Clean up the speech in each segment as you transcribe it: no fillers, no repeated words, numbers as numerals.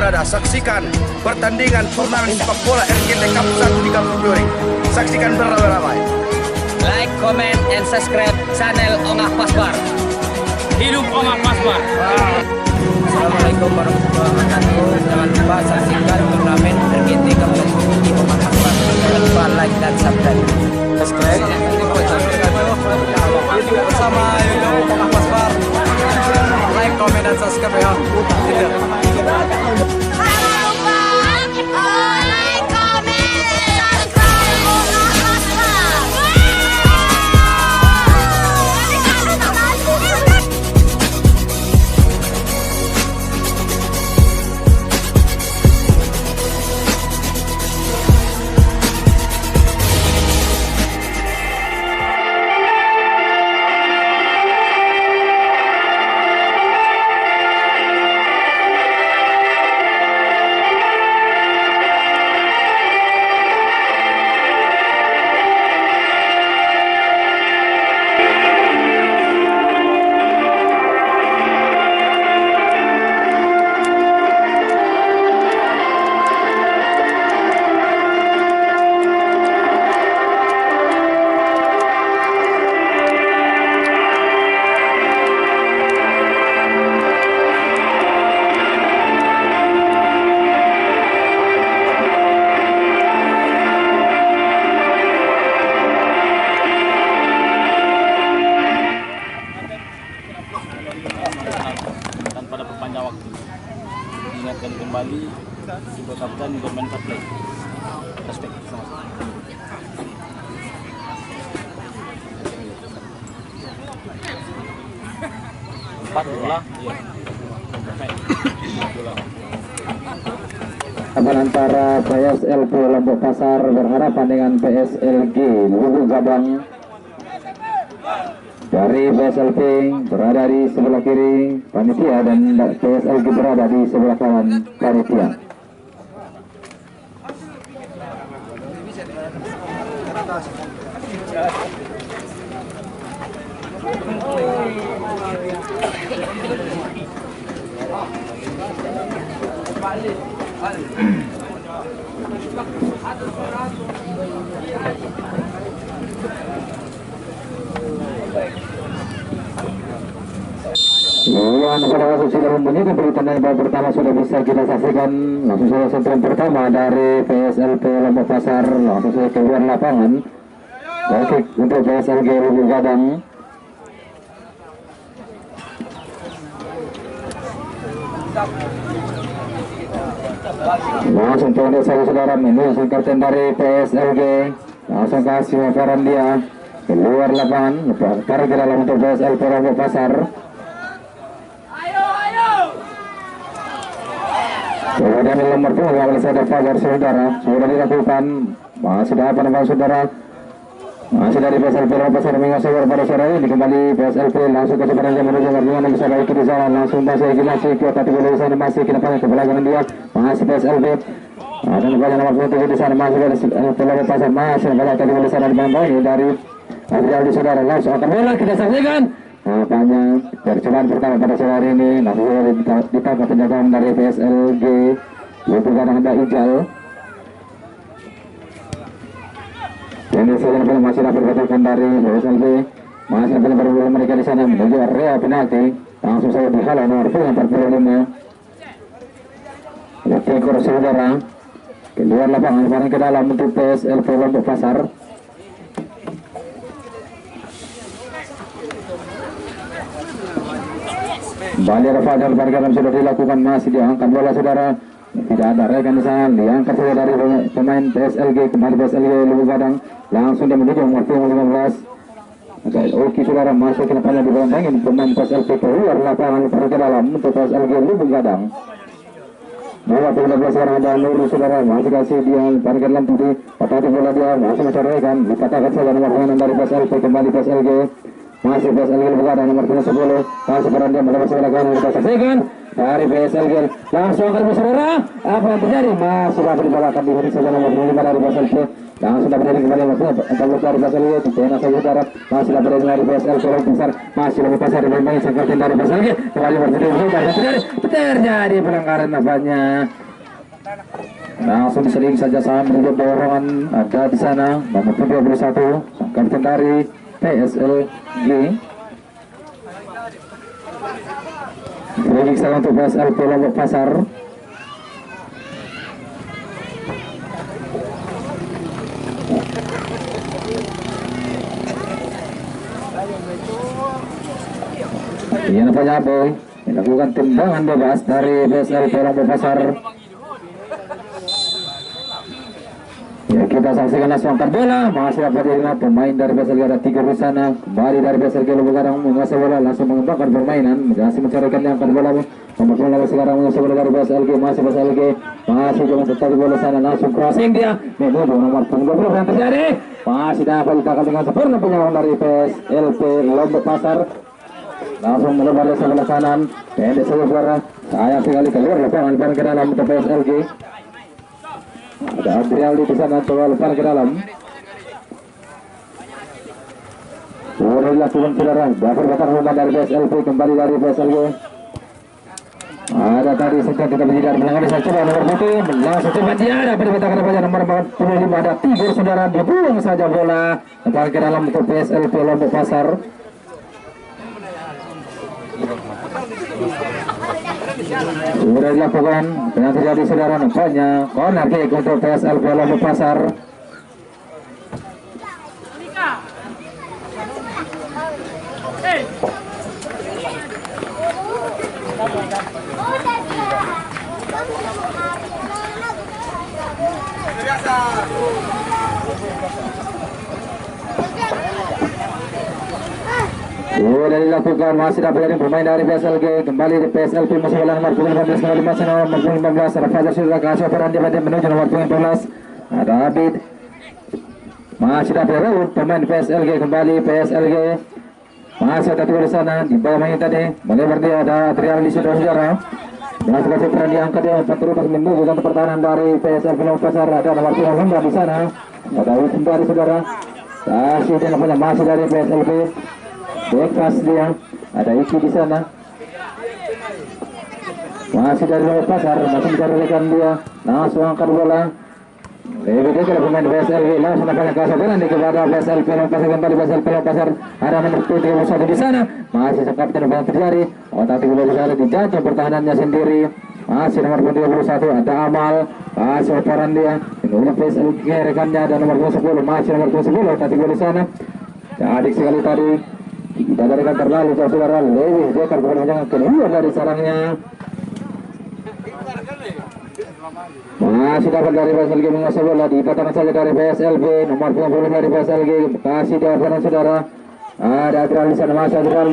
berada, saksikan pertandingan turnamen sepak bola RGT Cup 1 di Kampung Duri. Saksikan beramai-ramai. Like, comment, and subscribe channel Ongah Pasbar. Hidup Ongah Pasbar. Assalamualaikum warahmatullahi wabarakatuh. Jangan lupa saksikan turnamen RGT Cup 1 di Ongah Pasbar. Jangan lupa like dan subscribe. Bersama YouTube Ongah Pasbar. Like, comment, dan subscribe ya. Tanpa ada perpanjang waktu, ingatkan kembali juga kapten bermain fair play. Respect sama-sama. Empat bola, iya. Antara PSLP Lombok Pasar berhadapan dengan PSLG Lubuk Gadang. Dari PSLP berada di sebelah kiri panitia dan PSLG berada di sebelah kanan panitia. Pada waktu sudah membunyikan beritan yang pertama sudah bisa kita saksikan. Langsung saja sentuhan pertama dari PSLP Lombok Pasar, langsung saja keluar lapangan. Oke, untuk PSLG Lubuk Gadang. Langsung tolong saudara ini kapten dari PSLG, langsung kasih wafaran dia keluar lapangan. Tarik ke dalam untuk PSLP Lombok Pasar. Kemudian di nomor 2 yang ada Fajar saudara sudah dilakukan, masih ada apa namanya saudara, masih dari PSLP Lombok Pasar mengasah pada sore ini kembali PSLP langsung ke seberang yang menuju yang bisa baik di sana langsung masih ke kategori di sana masih kita pakai kebelakangan dia masih PSLP ada banyak nomor 7 di sana masih dari Lombok Pasar masih banyak kategori di sana di bawah ini dari Adrial di saudara langsung akan bola kita saksikan. Nampaknya percobaan pertama pada sore hari ini langsung ditangkap penjagaan dari PSLG Lubuk Gadang ada Ijal. Ini saja masih dapat berkatakan dari PSLG masih dapat berbola mereka di sana menuju area penalti langsung saja dihalau nomor 45 Lekor saudara keluar lapangan paling ke dalam untuk PSLP Lombok Pasar. Kembali Rafael Bargaram sudah dilakukan masih diangkat bola saudara, tidak ada rekan di sana diangkat saja dari pemain PSLG kembali PSLG Lubuk Gadang langsung dia menuju nomor 15. Oke saudara masuk ke depannya dibandingin pemain PSLG keluar lapangan ke dalam untuk PSLG Lubuk Gadang. Nomor 15 sekarang ada Nurul saudara masih kasih dia parkir lampu di patah bola dia masih mencari rekan dipatahkan saja nomor 6 dari PSLG kembali PSLG. Masih PSLG Lubuk Gadang nomor 10 masih peran dia melawan sebelah kanan kita saksikan dari PSLG langsung akan saudara. Apa yang terjadi? Masih dapat dibawakan di hari saja nomor 5 dari PSLG. Langsung dapat dari kembali waktu dari PSLG. Tena saja saudara. Masih dapat dari PSLG lebih besar. Masih lebih besar dari bermain sang kapten dari PSLG. Kembali terjadi pelanggaran nampaknya. Langsung sering saja sambil dorongan ada di sana nomor 21 sang kapten dari PSLG. Free kick untuk PSLP Lombok Pasar. Ini nampaknya Boy melakukan tendangan bebas dari PSLP Lombok Pasar. Ya, kita saksikan langsung angkat bola. Masih dapat dilihat pemain dari PSLG ada 3 di sana. Kembali dari PSLG Lombok Karang menguasai bola, langsung mengembangkan permainan. Masih mencarikan yang angkat bola. Nomor 9 sekarang menguasai bola dari PSLG. Masih PSLG masih coba tetap bola sana, langsung crossing dia menuju nomor 20 yang terjadi. Masih dapat ditackle dengan sempurna penyerangan dari PSLP Lombok Pasar. Langsung melebar dari sebelah kanan. Pendek saja suara. Sayang sekali keluar lapangan ke dalam untuk PSLG. Ada Adrialdi di sana, coba lepas ke dalam. Sudah dilakukan saudara. Dapat bakar rumah dari PSLP, kembali dari PSLG. Ada tadi sekian kita berhindar melanggar saya coba nomor putih. Langsung cepat dia dapat dibatakan pada nomor 45 ada 3 saudara. Dia buang saja bola. Lepas ke dalam untuk PSLP Lombok Pasar. Sudah dilakukan dengan terjadi saudara nampaknya corner kick untuk PSLP Lombok Pasar. Sudah dilakukan masih dapat dari pemain dari PSLG kembali di PSLP masih bola nomor 15 kembali masih nomor 15 ada Fajar sudah kasih operan dia menuju nomor 15 ada Abid masih dapat Raud pemain PSLG kembali PSLG masih ada di sana di bawah main tadi melebar dia ada Trial di saudara masih kasih operan diangkat dia terus menunggu untuk pertahanan dari PSLP Lombok Pasar ada nomor 15 di sana ada Raud dari saudara kasih dia namanya masih dari PSLP bekas dia ada Iki di sana masih dari Lombok Pasar masih mencari rekan dia langsung angkat bola lebih dekat pemain PSLG langsung nampaknya kesabaran di kepada PSLP Lombok Pasar kembali PSLP Lombok Pasar ada nomor 31 di sana masih kapten yang terjadi tapi bola di sana dijatuh pertahanannya sendiri masih nomor 21 ada Amal masih operan dia menunggu PSLG rekannya ada nomor 10 masih nomor 10 tapi bola di sana adik sekali tadi kita berikan terlalu jauh saudara lebih dekat bukan jangan keluar dari sarangnya masih dapat dari PSLG menguasai bola dipatahkan saja dari PSLG nomor 20 dari PSLG kasih dari saudara ada Adrial di sana masih Adrial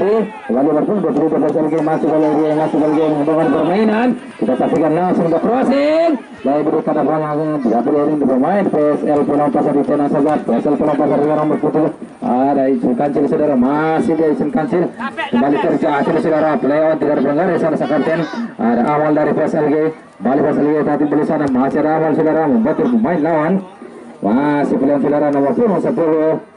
kembali berpuluh PSLG masih PSLG mengembangkan permainan kita saksikan langsung untuk crossing dari berikan langsung tidak boleh di pemain PSLP Lombok Pasar di tengah saja PSLP Lombok Pasar dengan nomor 10 ada Isun Kancil saudara masih dia Isun Kancil kembali kerja akhir saudara lewat tidak berlanggar di sana kapten ada awal dari PSLG balik PSLG tadi beli sana masih ada awal saudara membantu pemain lawan masih pilihan saudara nomor 10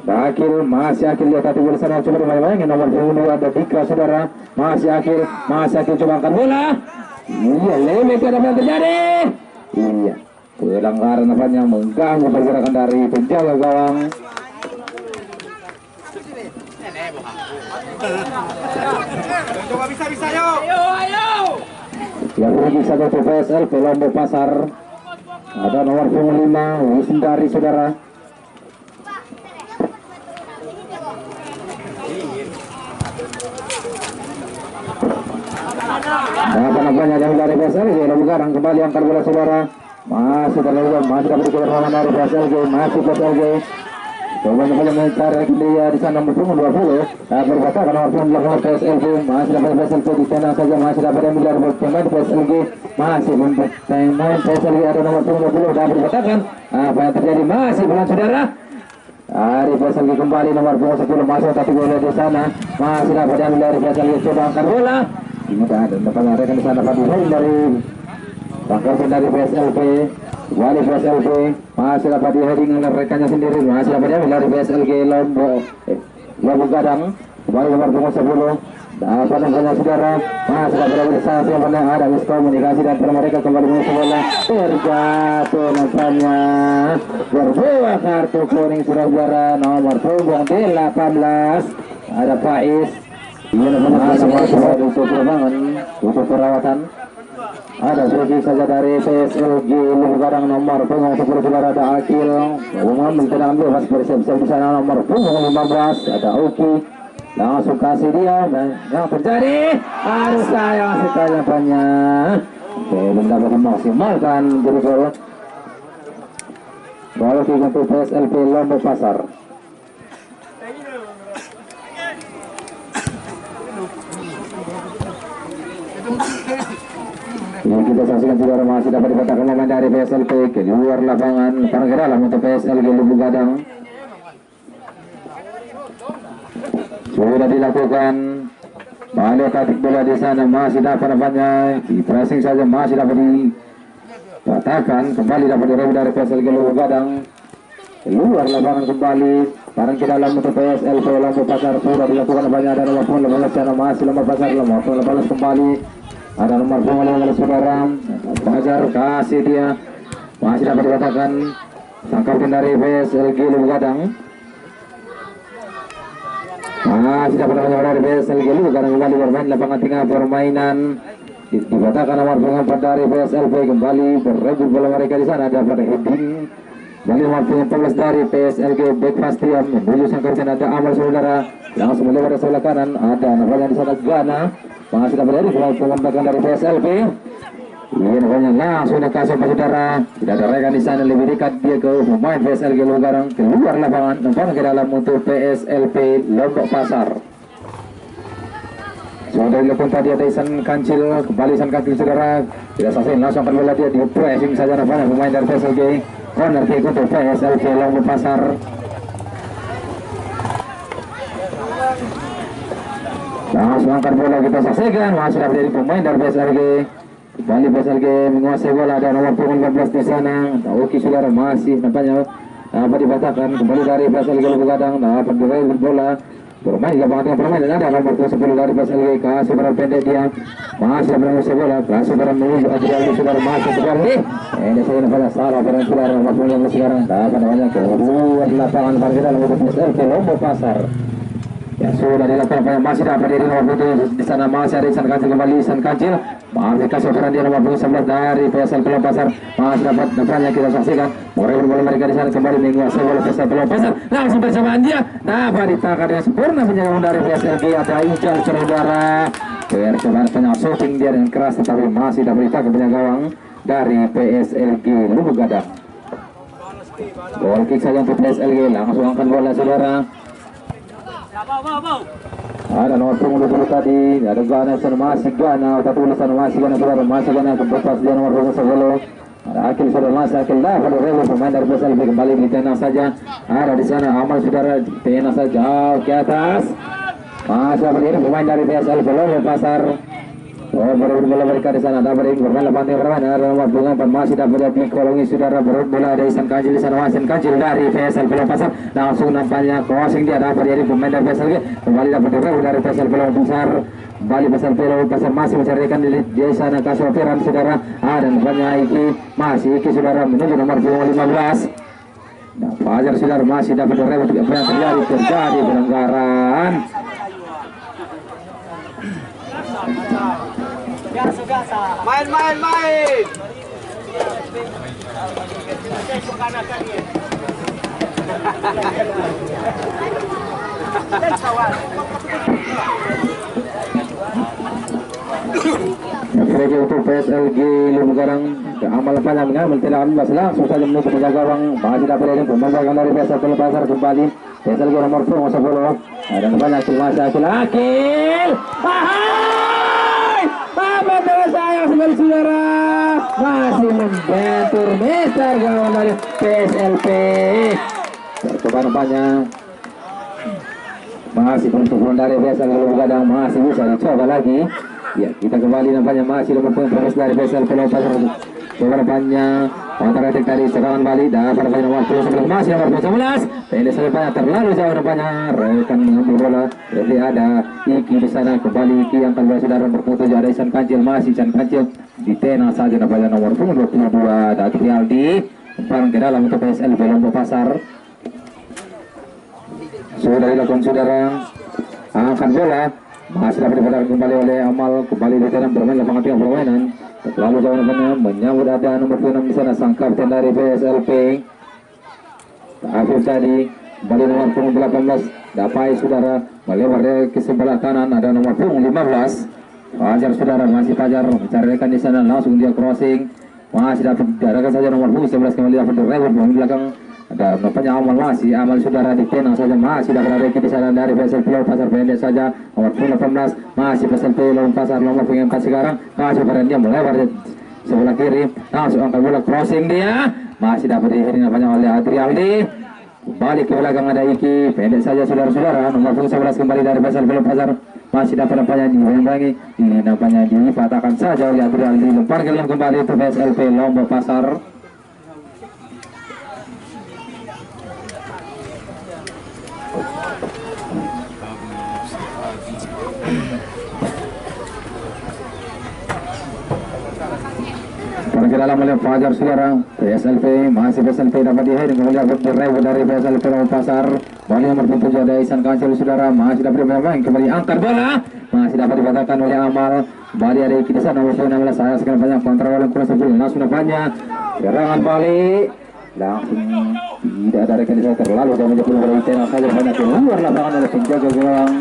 Bakil masih akhir lihat tadi bola sana coba bayangin nomor 10 ada Dika saudara masih akhir coba angkat bola iya lebih ke depan terjadi iya pelanggaran apanya mengganggu pergerakan dari penjaga gawang Coba bisa yuk. Ayo. yang pergi satu PSLP Lombok Pasar ada nomor 5 Wisndari saudara apa namanya dari PSLG Lombok Karang kembali angkat bola saudara masih terlalu masih dapat dikeluarkan dari PSLG masih PSLG coba mencari dia di sana nomor 20 berkata nomor 20 PSLG masih dapat PSLG di sana saja masih dapat ambil dari pemain PSLG masih pemain PSLG ada nomor 20 dapat berkatakan apa yang terjadi masih bulan saudara dari PSLG kembali nomor 10 masuk tapi bola di sana masih dapat ambil dari PSLG coba angkat bola Tidak ada. Depan rekan di sana Fadil dari tangkapan dari PSLP. Wali PSLP masih dapat di-heading oleh rekannya sendiri. Masih dapat diambil dari PSLG Lombok Gadang. Kembali nomor punggung 10. Dapat namanya saudara. Masih dapat bersama yang ada miskomunikasi dan mereka kembali mengisi bola. Terjatuh nampaknya. Berbuah kartu kuning saudara nomor punggung 18. Ada Faiz. Ia masih untuk perbangan, untuk perawatan. Ada free saja dari PSLG Lombok Gadang nomor punggung 10 saudara ada Akil. Mengambil tendangan bebas bersiap-siap di sana nomor punggung 15 ada Uki. Langsung kasih dia yang terjadi harus sayang sekali banyak. Belum dapat memaksimalkan jadi gol. Bola untuk PSLP Lombok Pasar. Ini kita saksikan juga masih dapat dikatakan pemain dari PSLP ke luar lapangan karena ke dalam untuk PSLG Lombok Gadang. Sudah dilakukan balik tarik bola di sana masih dapat namanya di pressing saja masih dapat dipatahkan kembali dapat direbut dari PSLG Lombok Gadang keluar lapangan kembali barang ke dalam untuk PSLP Lombok Pasar sudah dilakukan banyak ada nomor 15 sana masih Lombok Pasar nomor 15 kembali ada nomor 15 saudara Fajar kasih dia masih dapat dikatakan tangkapan dari PSLG Lombok Gadang. Masih dapat dari PSLG Lombok Gadang kembali bermain lapangan tengah permainan dikatakan nomor 4 dari PSLP kembali berebut bola mereka di sana dapat heading kembali nomor 14 dari PSLG Backfastian menuju sang kapten ada Amal saudara langsung melebar dari sebelah kanan ada namanya di sana Gana masih dapat dari pembentangan dari PSLP. Ini namanya langsung dikasih saudara tidak ada rekan di sana lebih dekat dia ke pemain PSLG Lombok Gadang keluar lapangan nampaknya ke dalam untuk PSLP Lombok Pasar. Sudah dilakukan tadi ada Isan Kancil kembali Isan Kancil saudara tidak selesai langsung akan bola dia di pressing saja nampaknya pemain dari PSLG corner kick untuk PSLP Lombok Pasar. Langsung angkat bola kita saksikan masih dapat dari pemain dari PSLG kembali PSLG menguasai bola ada nomor punggung 14 di sana Oki saudara masih nampaknya dapat dipatahkan kembali dari PSLG Lombok Gadang dapat direbut bola bermain di lapangan tengah permainan ada nomor 10 dari PSLG kasih barang pendek dia masih dapat menguasai bola kasih barang menuju Adriano saudara masih sekali ini saya nampaknya salah barang saudara nomor punggung sekarang dapat namanya keluar lapangan pada dalam untuk PSLG Lombok Pasar. Ya sudah dilakukan masih dapat dari nomor putih di sana masih ada Isan Kancil kembali Isan Kancil masih kasih operan dia nomor 11 dari PSLP Lombok Pasar masih dapat nampaknya kita saksikan merebut bola mereka di sana kembali menguasai bola PSLP Lombok Pasar langsung bersamaan dia dapat ditahan dengan sempurna penjagaan dari PSLG ada Ical saudara percobaan shooting dia dengan keras tetapi masih dapat ditahan penjagaan dari PSLG Lombok Gadang. Goal kick saja untuk PSLG langsung angkat bola saudara. Ada nomor punggung 20 tadi ada Gana sana masih Gana atau tulisan masih Gana saudara masih Gana kebepas dia nomor punggung 10 ada Akil saudara masih Akil dah pada rebus pemain dari PSLP kembali di tenang saja ada di sana Amal saudara tenang saja jauh ke atas masih dapat ini pemain dari PSLP Lombok Pasar berebut bola mereka di sana dapat bermain lapangan tengah permainan ada nomor punggung 4 masih dapat dikolongi saudara berebut bola ada Isan Kancil di sana masih Kancil dari PSLP Lombok Pasar langsung nampaknya crossing dia dapat dari pemain dari PSLG kembali dapat direbut dari PSLP Lombok Pasar kembali PSLP Lombok Pasar masih mencarikan di sana kasih operan saudara ada nampaknya Iki saudara menuju nomor punggung 15 nah Fajar saudara masih dapat direbut apa yang terjadi pelanggaran. Main. Referee untuk PSLG Lombok Gadang Amal Panjang mengambil tendangan bebas langsung saja menuju penjaga gawang masih dapat dari pembagian dari PSLG Lombok Pasar kembali PSLG nomor 10 ada banyak Akil Amat dengan sayang sekali saudara masih membentur meter gawang dari PSLP percobaan banyak masih untuk dari PSLG Lombok Gadang masih bisa dicoba lagi Ya, kita kembali nampaknya masih nomor punggung terus dari PSLP Lompat Sebenarnya kontra attack dari serangan Bali dapat nomor 11 masih nomor 11. Pendek selepanya terlalu jauh nampaknya rekan mengambil bola. Jadi ada Iki di sana, kembali Iki yang akan saudara nomor 7 ada Isan Kancil, masih Isan Kancil di tena saja nampaknya nomor punggung 22 Dati Aldi umpan ke dalam untuk PSLP Lombok Pasar. Sudah dilakukan saudara, angkat bola masih dapat dipotong kembali oleh Amal, kembali di tena bermain lapangan tengah permainan. Lalu jauh namanya menyambut ada nomor 6 di sana sang kapten dari PSLP Afif tadi, kembali nomor punggung 18 dapai saudara melebar ke sebelah kanan ada nomor punggung 15 Fajar saudara, masih Fajar mencarikan di sana, langsung dia crossing masih dapat diarahkan saja nomor punggung 11 kembali dapat direwet di belakang ada nampaknya Amal, masih Amal saudara di tenang saja masih dapat ada di sana dari PSLP Pasar pendek saja nomor 18 masih PSLP Pasar nomor 4 sekarang masih pada dia melebar di sebelah kiri langsung angkat bola crossing dia masih dapat dihiri nampaknya oleh Adrialdi balik ke belakang ada Iki pendek saja saudara-saudara nomor 11 kembali dari PSLP Pasar masih dapat nampaknya diimbangi ini nampaknya dipatahkan saja oleh Adrialdi lempar kembali ke PSLP Lombok Pasar. Ke dalam oleh Fajar saudara, PSLP masih PSLP dapat dihiri kemudian direwet dari PSLP Lombok Pasar. Bola nomor 7 ada Isan Kancil saudara, masih dapat bermain kembali angkat bola masih dapat dibatalkan oleh Amal. Bali ada di sana nomor 16 saya sekarang banyak kontrol oleh kurang 10 langsung nampaknya serangan balik langsung tidak ada rekan saya terlalu jauh menjauh dari tengah saja banyak keluar lapangan oleh penjaga gawang.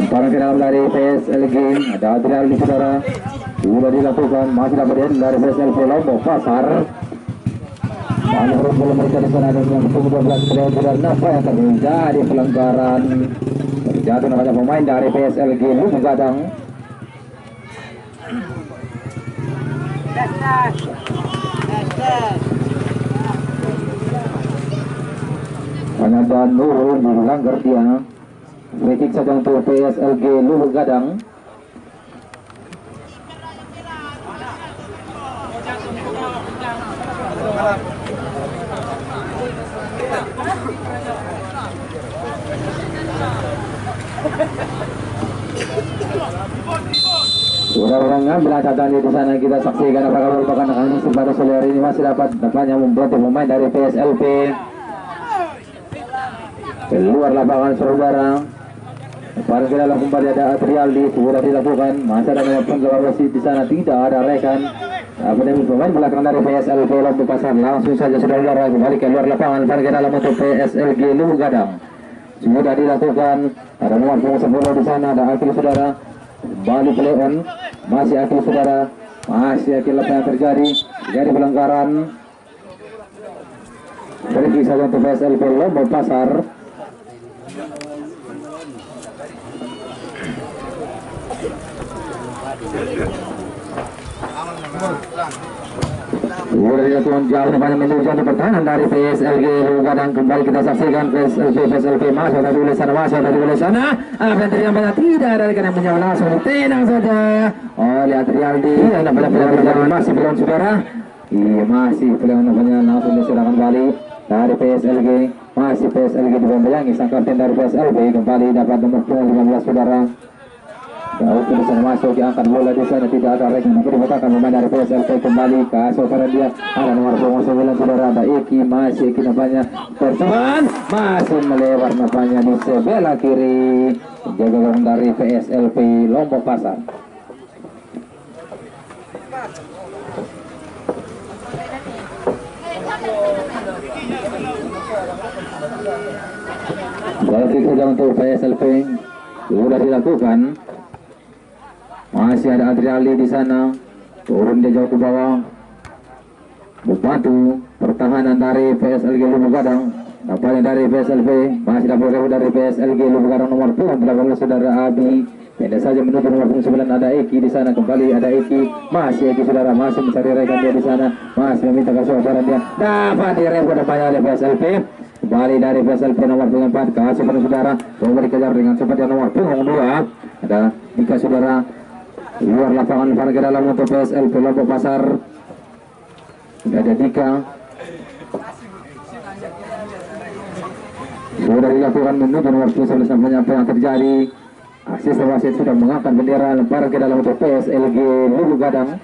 Para ke dalam dari PSLG ada Adrial di saudara sudah dilakukan masih dapat dari PSLP Lombok Pasar. Belum mereka di sana dengan 12 player sudah nampak yang terjadi pelanggaran terjatuh namanya pemain dari PSLG Lumung Gadang. Hanya dan Nurul dilanggar dia. Free kick saja untuk PSLG Lumung Gadang. Sudah orang ngambil catatan di sana kita saksikan apakah merupakan angin pada sore hari ini masih dapat nampaknya membuat pemain dari PSLP keluar lapangan saudara. Pada ke dalam kembali ada Adrialdi sudah dilakukan masa ada menyebabkan wasit di sana tidak ada rekan. Pemain belakang dari PSLP Lombok Pasar langsung saja saudara kembali keluar lapangan pada ke dalam untuk PSLG Lumung Gadang sudah dilakukan ada nomor 10 di sana ada Akil saudara kembali Leon masih Akil saudara masih Akil apa yang terjadi pelanggaran berarti saja untuk PSLP Lombok Pasar. Sudah dilakukan jauh banyak menuju pertahanan dari PSLG Lumung Gadang kembali kita saksikan PSLP masuk dari sana apa yang terjadi banyak tidak ada rekan yang menjauh langsung tenang saja oleh Adrialdi yang berjalan masih belum saudara masih belum namanya langsung diserahkan kembali dari PSLG masih PSLG dibayangi sang kapten dari PSLG kembali dapat nomor 15 saudara. Jauh ke sana masuk diangkat bola di sana tidak ada rekan yang dibatalkan pemain dari PSLP kembali ke saudara dia ada nomor 9 saudara ada Eki masih Eki nampaknya tercepat masih melewat nampaknya di sebelah kiri penjaga gawang dari PSLP Lombok Pasar. Balik saja untuk PSLP sudah dilakukan. Masih ada Adriali di sana, turun dia jauh ke bawah, membantu pertahanan dari PSLG Lumung Gadang. Nampaknya dari PSLP masih dapat dari PSLG Lumung Gadang nomor 18 saudara Abi Pendek saja menuju nomor punggung 9 ada Eki di sana, kembali ada Eki, masih Eki saudara, masih mencari rekan dia di sana, masih meminta kesuaran dia, dapat direbut depannya oleh PSLP. Kembali dari PSLP nomor punggung 4 kasih pada saudara, coba dikejar dengan cepat yang nomor punggung 2 ada Dika saudara, luar lapangan parkir dalam untuk PSLP Lombok Pasar. Sudah ada Dika, sudah dilakukan menuju nomor 11 nampaknya apa yang terjadi. Asisten wasit sudah mengangkat bendera lempar ke dalam untuk PSLG Lubuk Gadang.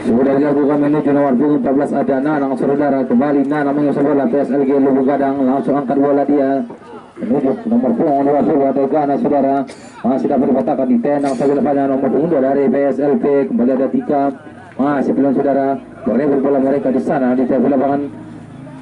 Sudah dilakukan menuju nomor punggung 14 ada Nanang saudara, kembali Nanang mengusir bola PSLG Lubuk Gadang, langsung angkat bola dia menuju nomor punggung 20 ada Gana saudara, masih dapat dipatahkan di tenang saja depannya nomor punggung 2 dari PSLP, kembali ada Tika, masih belum saudara, berebut bola mereka di sana di tepi lapangan.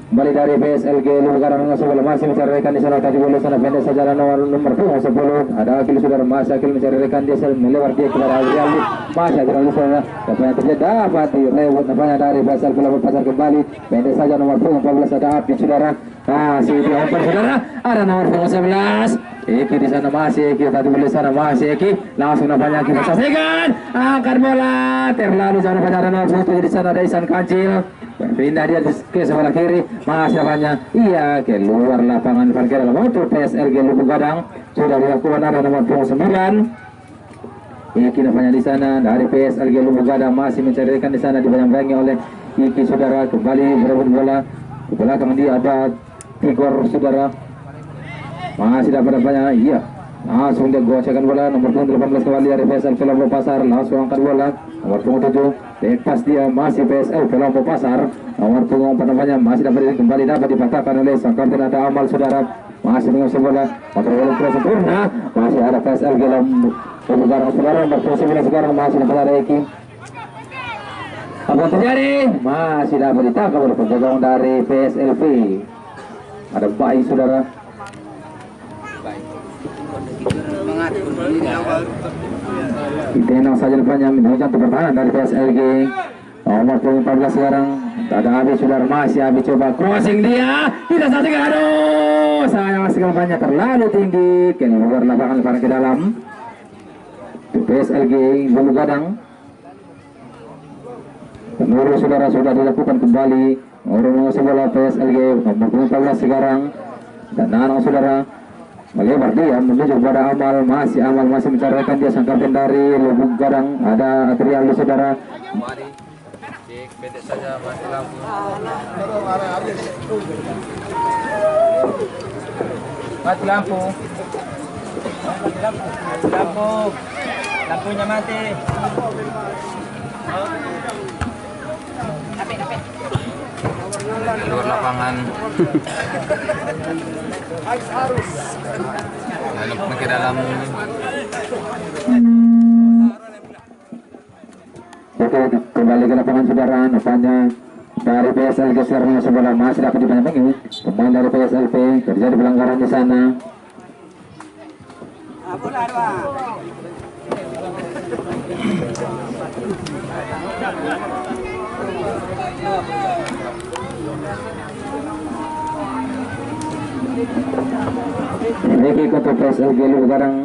Kembali dari PSLG Lubuk Gadang mengusir bola, masih mencari rekan di sana, tadi bola sana pendek saja nomor punggung 10 ada Akil saudara, masih Akil mencari rekan dia melewat dia kepada Adrian, masih Adrian saudara, apa yang terjadi dapat direbut namanya dari PSLP Lubuk Pasar, kembali pendek saja nomor punggung 14 ada Api saudara, masih diumpan saudara, ada nomor punggung 11 Eki di sana, masih Eki tadi bola sana, masih Eki langsung namanya kita selesaikan, angkat bola terlalu jauh pada nomor 7 di sana ada Isan Kancil, pindah dia ke sebelah kiri, masih namanya iya keluar lapangan parkir dalam untuk PSLG Lubuk Gadang. Sudah dilakukan ada nomor punggung 9 Iki namanya di sana dari PSLG Lubuk Gadang, masih mencarikan di sana, dibayang-bayangi oleh Iki saudara, kembali berebut bola di belakang dia ada Tigor saudara, masih dapat banyak, iya langsung dia gocekan bola nomor punggung 18 kembali dari PSLP Lombok Pasar, langsung angkat bola nomor punggung 7 lepas dia, masih PSLP Lombok Pasar nomor punggung 4 namanya, masih dapat kembali dapat dipatahkan oleh sang kapten ada Amal saudara, masih mengusir bola motor bola terus sempurna, masih ada PSLG Lombok Gadang saudara, nomor punggung 9 sekarang masih dapat ada Eki, apa yang terjadi masih dapat ditangkap oleh penjaga dari PSLP, ada Bayi saudara. Ditenang saja depannya menuju untuk pertahanan dari PSLG nomor 14 sekarang ada Abi saudara, masih Abi coba crossing dia tidak satu, aduh sayang sekali banyak terlalu tinggi keluar lapangan lemparan ke dalam PSLG Lubuk Gadang. Menurut saudara sudah dilakukan kembali urung bola PSLG nomor 14 sekarang dan Nanang saudara melebar dia menuju kepada Amal, masih mencarikan dia sang kapten dari Lubuk Gadang ada Atriali saudara, Mari cek pendek saja, mati lampu. Mati lampu. Lampunya mati. Luar lapangan. Lalu ke dalam. Oke, kembali ke lapangan saudara, nampaknya dari PSLG sekarang sebelah masih dapat dibanyakan pemain dari PSLP terjadi pelanggaran di sana. Ini untuk PSLG Lubuk Gadang,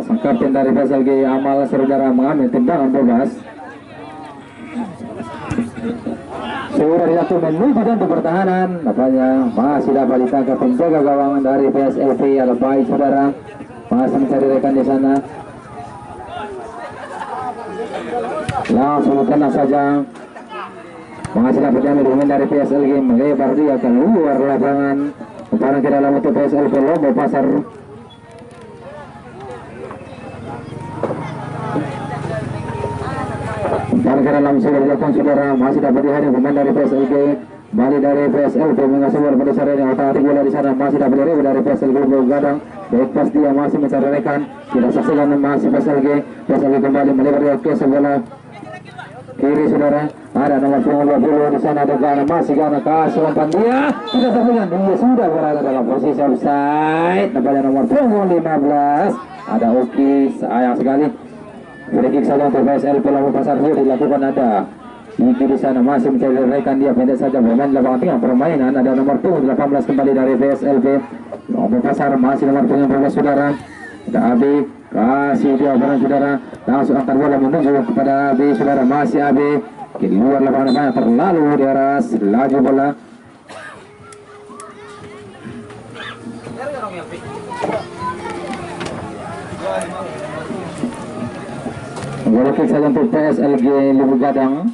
sang kapten dari PSLG Amal saudara mengambil tendangan bebas. Sudah dilakukan menuju untuk pertahanan, nampaknya masih dapat ditangkap penjaga gawang dari PSLP ada Bayi saudara, masih mencari rekan di sana. Langsung kena saja, masih dapat diambil pemain dari PSLG melebar dia keluar lapangan, umpan ke dalam untuk PSLP Lombok Pasar. Parkir dalam sudah dilakukan saudara, masih dapat dihadir pemain dari PSLG, balik dari PSLP mengasuh bola pada sore yang otak bola di sana, masih dapat direbut dari PSLG Lubuk Gadang. Lepas dia masih mencari rekan, tidak saksikan masih PSLG kembali melebar dia ke sebelah kiri saudara, ada nomor 20 di sana ada Gana, masih Gana kasih umpan dia tidak saksikan, dia sudah berada dalam posisi offside. Nampaknya nomor 15 ada Oki, sayang sekali Free kick saja untuk PSLP Lampung Pasar Hiu dilakukan ada Iki di sana masih mencari rekan dia pendek saja bermain di lapangan tengah permainan ada nomor punggung 18 kembali dari PSLP Lampung Pasar masih nomor punggung 12 saudara ada Abi kasih dia barang saudara langsung angkat bola menuju kepada Abi saudara masih Abi di luar lapangan terlalu di aras laju bola bola kick saja untuk PSLG Lubuk Gadang.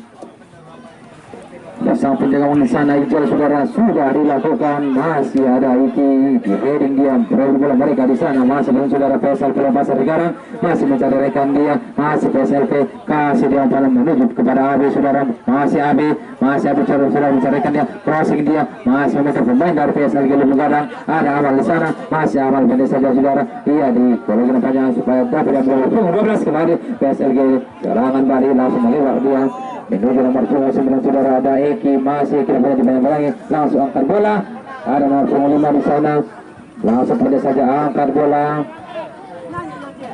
Sang penjaga di sana Ijal saudara sudah dilakukan masih ada Iki di heading dia berada bola mereka di sana masih dengan saudara PSLP Pasar Sekarang masih mencari rekan dia masih PSLP kasih dia umpan menuju kepada AB saudara masih AB saudara mencari rekan dia crossing dia masih meminta pemain dari PSLG Lubuk Gadang ada Amal di sana masih Amal pendek saja saudara iya di golongan panjang supaya dapat yang 12 kembali PSLG serangan balik langsung melewat dia menuju nomor 9 saudara ada Eki masih kira-kira dibayang-bayangi langsung angkat bola ada nomor 5 di sana langsung pada saja angkat bola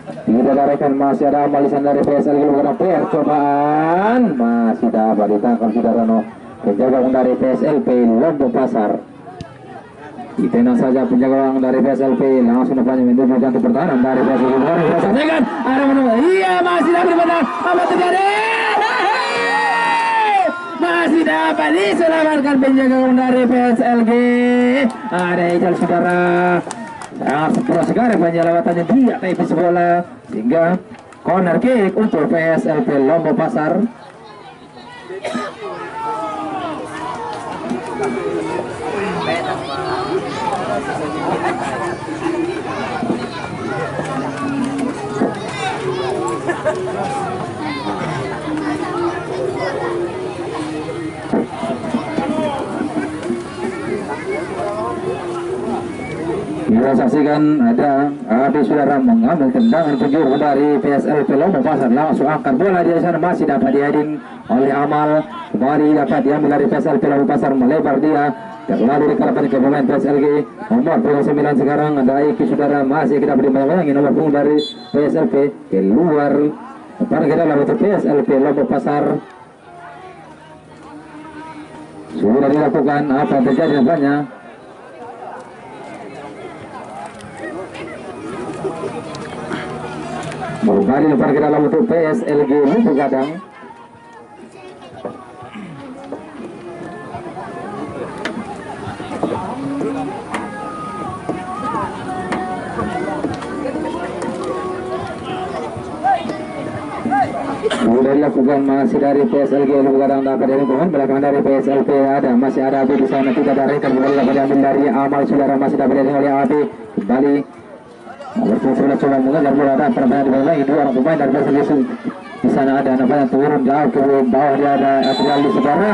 tidak ada rekan masih ada Amal di sana dari PSL Gelora percobaan masih dapat ditangkap saudara no penjaga dari PSLP Lombok Pasar ditenang saja penjaga gawang dari PSLP langsung depannya menuju jantung pertahanan dari PSLP kan ada menunggu iya masih dapat benar apa terjadi masih dapat diselamatkan penjaga gawang dari PSLG ada Ijal saudara sangat sempurna sekali penyelamatnya dia tipis bola sehingga corner kick untuk PSLP Lombok Pasar. Kita saksikan ada Abi saudara mengambil tendangan penjuru dari PSLP Lombok Pasar langsung angkat bola di sana masih dapat diheading oleh Amal kembali dapat diambil dari PSLP Lombok Pasar melebar dia terlalu dikalahkan ke pemain PSLG nomor 9 sekarang ada Iki saudara masih kita beri bayang-bayangi nomor punggung dari PSLP keluar depan kita lalu untuk PSLP Lombok Pasar sudah dilakukan apa yang terjadi nampaknya kembali lepas ke dalam untuk PSLG Lubuk Gadang sudah dilakukan masih dari PSLG Lubuk Gadang dapat dari pemain belakang dari PSLP ada masih ada Abi di sana tidak ada rekan kembali dapat diambil dari Amal saudara masih dapat diambil oleh Abi kembali sudah coba mengejar bola dan permainan di lagi dua orang pemain dari PSLG di sana ada namanya turun jauh ke bawah dia ada Adrial di saudara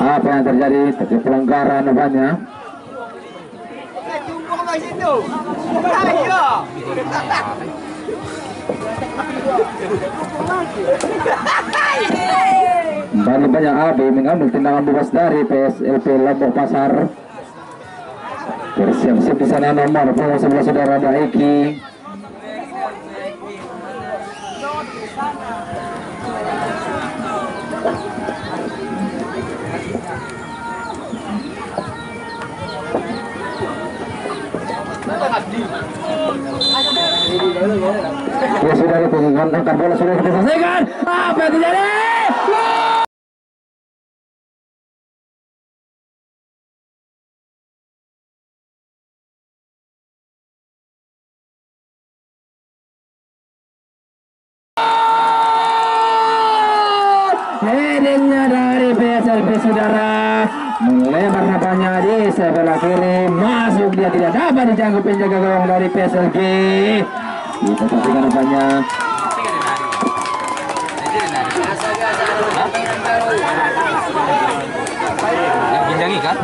apa yang terjadi pelanggaran namanya kembali banyak Abi mengambil tendangan bebas dari PSLP Lombok Pasar bersiap-siap di sana nomor 11 saudara ada Eki ya sudah ditunjukkan angkat bola sudah diselesaikan apa yang terjadi headingnya dari PSLP saudara melebar napanya di sebelah kiri masuk dia tidak dapat dijangkau penjaga gawang dari PSLG kita saksikan napanya Ginjangi kan?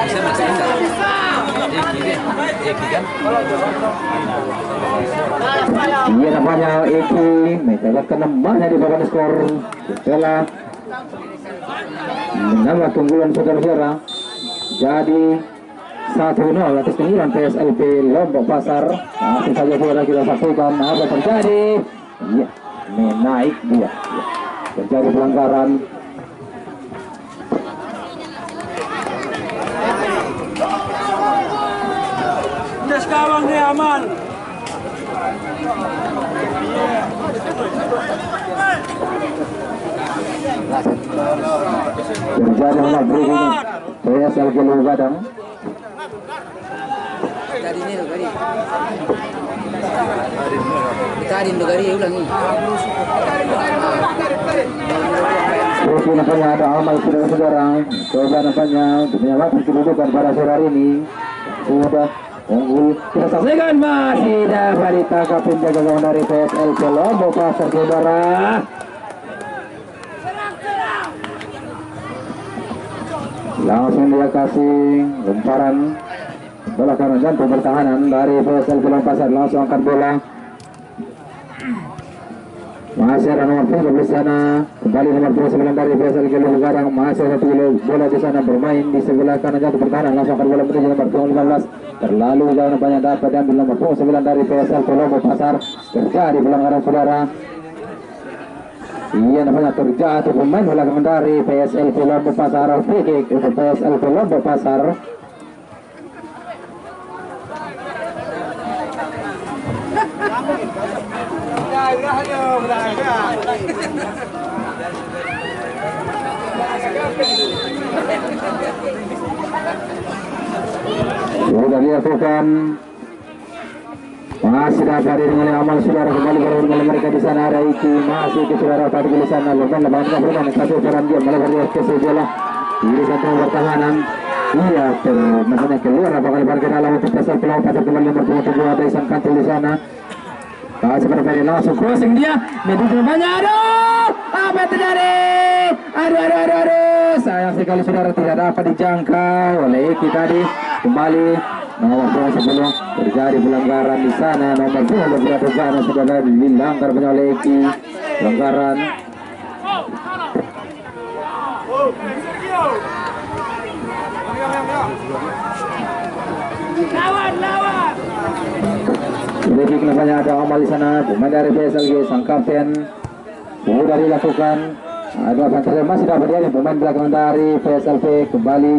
Bisa bahasa Inggris. Eki kan? iya namanya Eki mencatatkan nambahnya di papan skor setelah menambah keunggulan saudara-saudara jadi 1-0 atas keunggulan PSLP Lombok Pasar. Langsung saja kita saksikan apa terjadi. Iya, menaik dia. Terjadi pelanggaran. Udah sekarang nih aman. Terjadi nomor berikutnya PSLP Lugadang. Tadi ini loh, tadi ulangi. Terus nampaknya ada amal saudara-saudara. Coba nampaknya untuk menyelamatkan kedudukan pada sore hari ini. Sudah unggul. Kita saksikan masih dapat ditangkap penjaga gawang dari PSLP Lombok Pasar saudara. Langsung dia kasih lemparan bola kanan jantung pertahanan dari PSLP Lombok Pasar. Langsung angkat bola. Masih ada nomor 13 di sana, kembali nomor 29 dari PSLP Lombok Garang. Masih ada bola di sana bermain di sebelah kanan jantung pertahanan. Langsung angkat bola menuju nomor 15. Terlalu jauh banyak dapat diambil nomor 29 dari PSLP Lombok Pasar. Terjadi pelanggaran saudara. Iya, namanya terjatuh pemain belakang dari PSLP Lombok Pasar. Free kick untuk PSLP Lombok Pasar. Sudah dilakukan. Masih dapat dengan amal saudara kembali dengan mereka di sana ada Iki masih ke saudara tadi di sana lepas lepas satu peran dia melakukan dia ke bola di satu pertahanan. Iya, namanya keluar apakah lebar ke dalam untuk PSLP Lombok Pasar kembali nomor 27 ada Isan Kantul di sana. Kasih pada langsung crossing dia menuju banyak. Aduh, apa yang terjadi? Aduh. Sayang sekali saudara tidak dapat dijangkau oleh Iki tadi. Kembali nomor 10 terjadi pelanggaran di sana. Nomor 10 berada sana saudara dilanggar oleh Iki. Pelanggaran. Lawan. Jadi kenapanya ada amal di sana. Pemain dari PSLG sang kapten sudah dilakukan. Ada fantasy masih dapat dia pemain belakang dari PSLP kembali.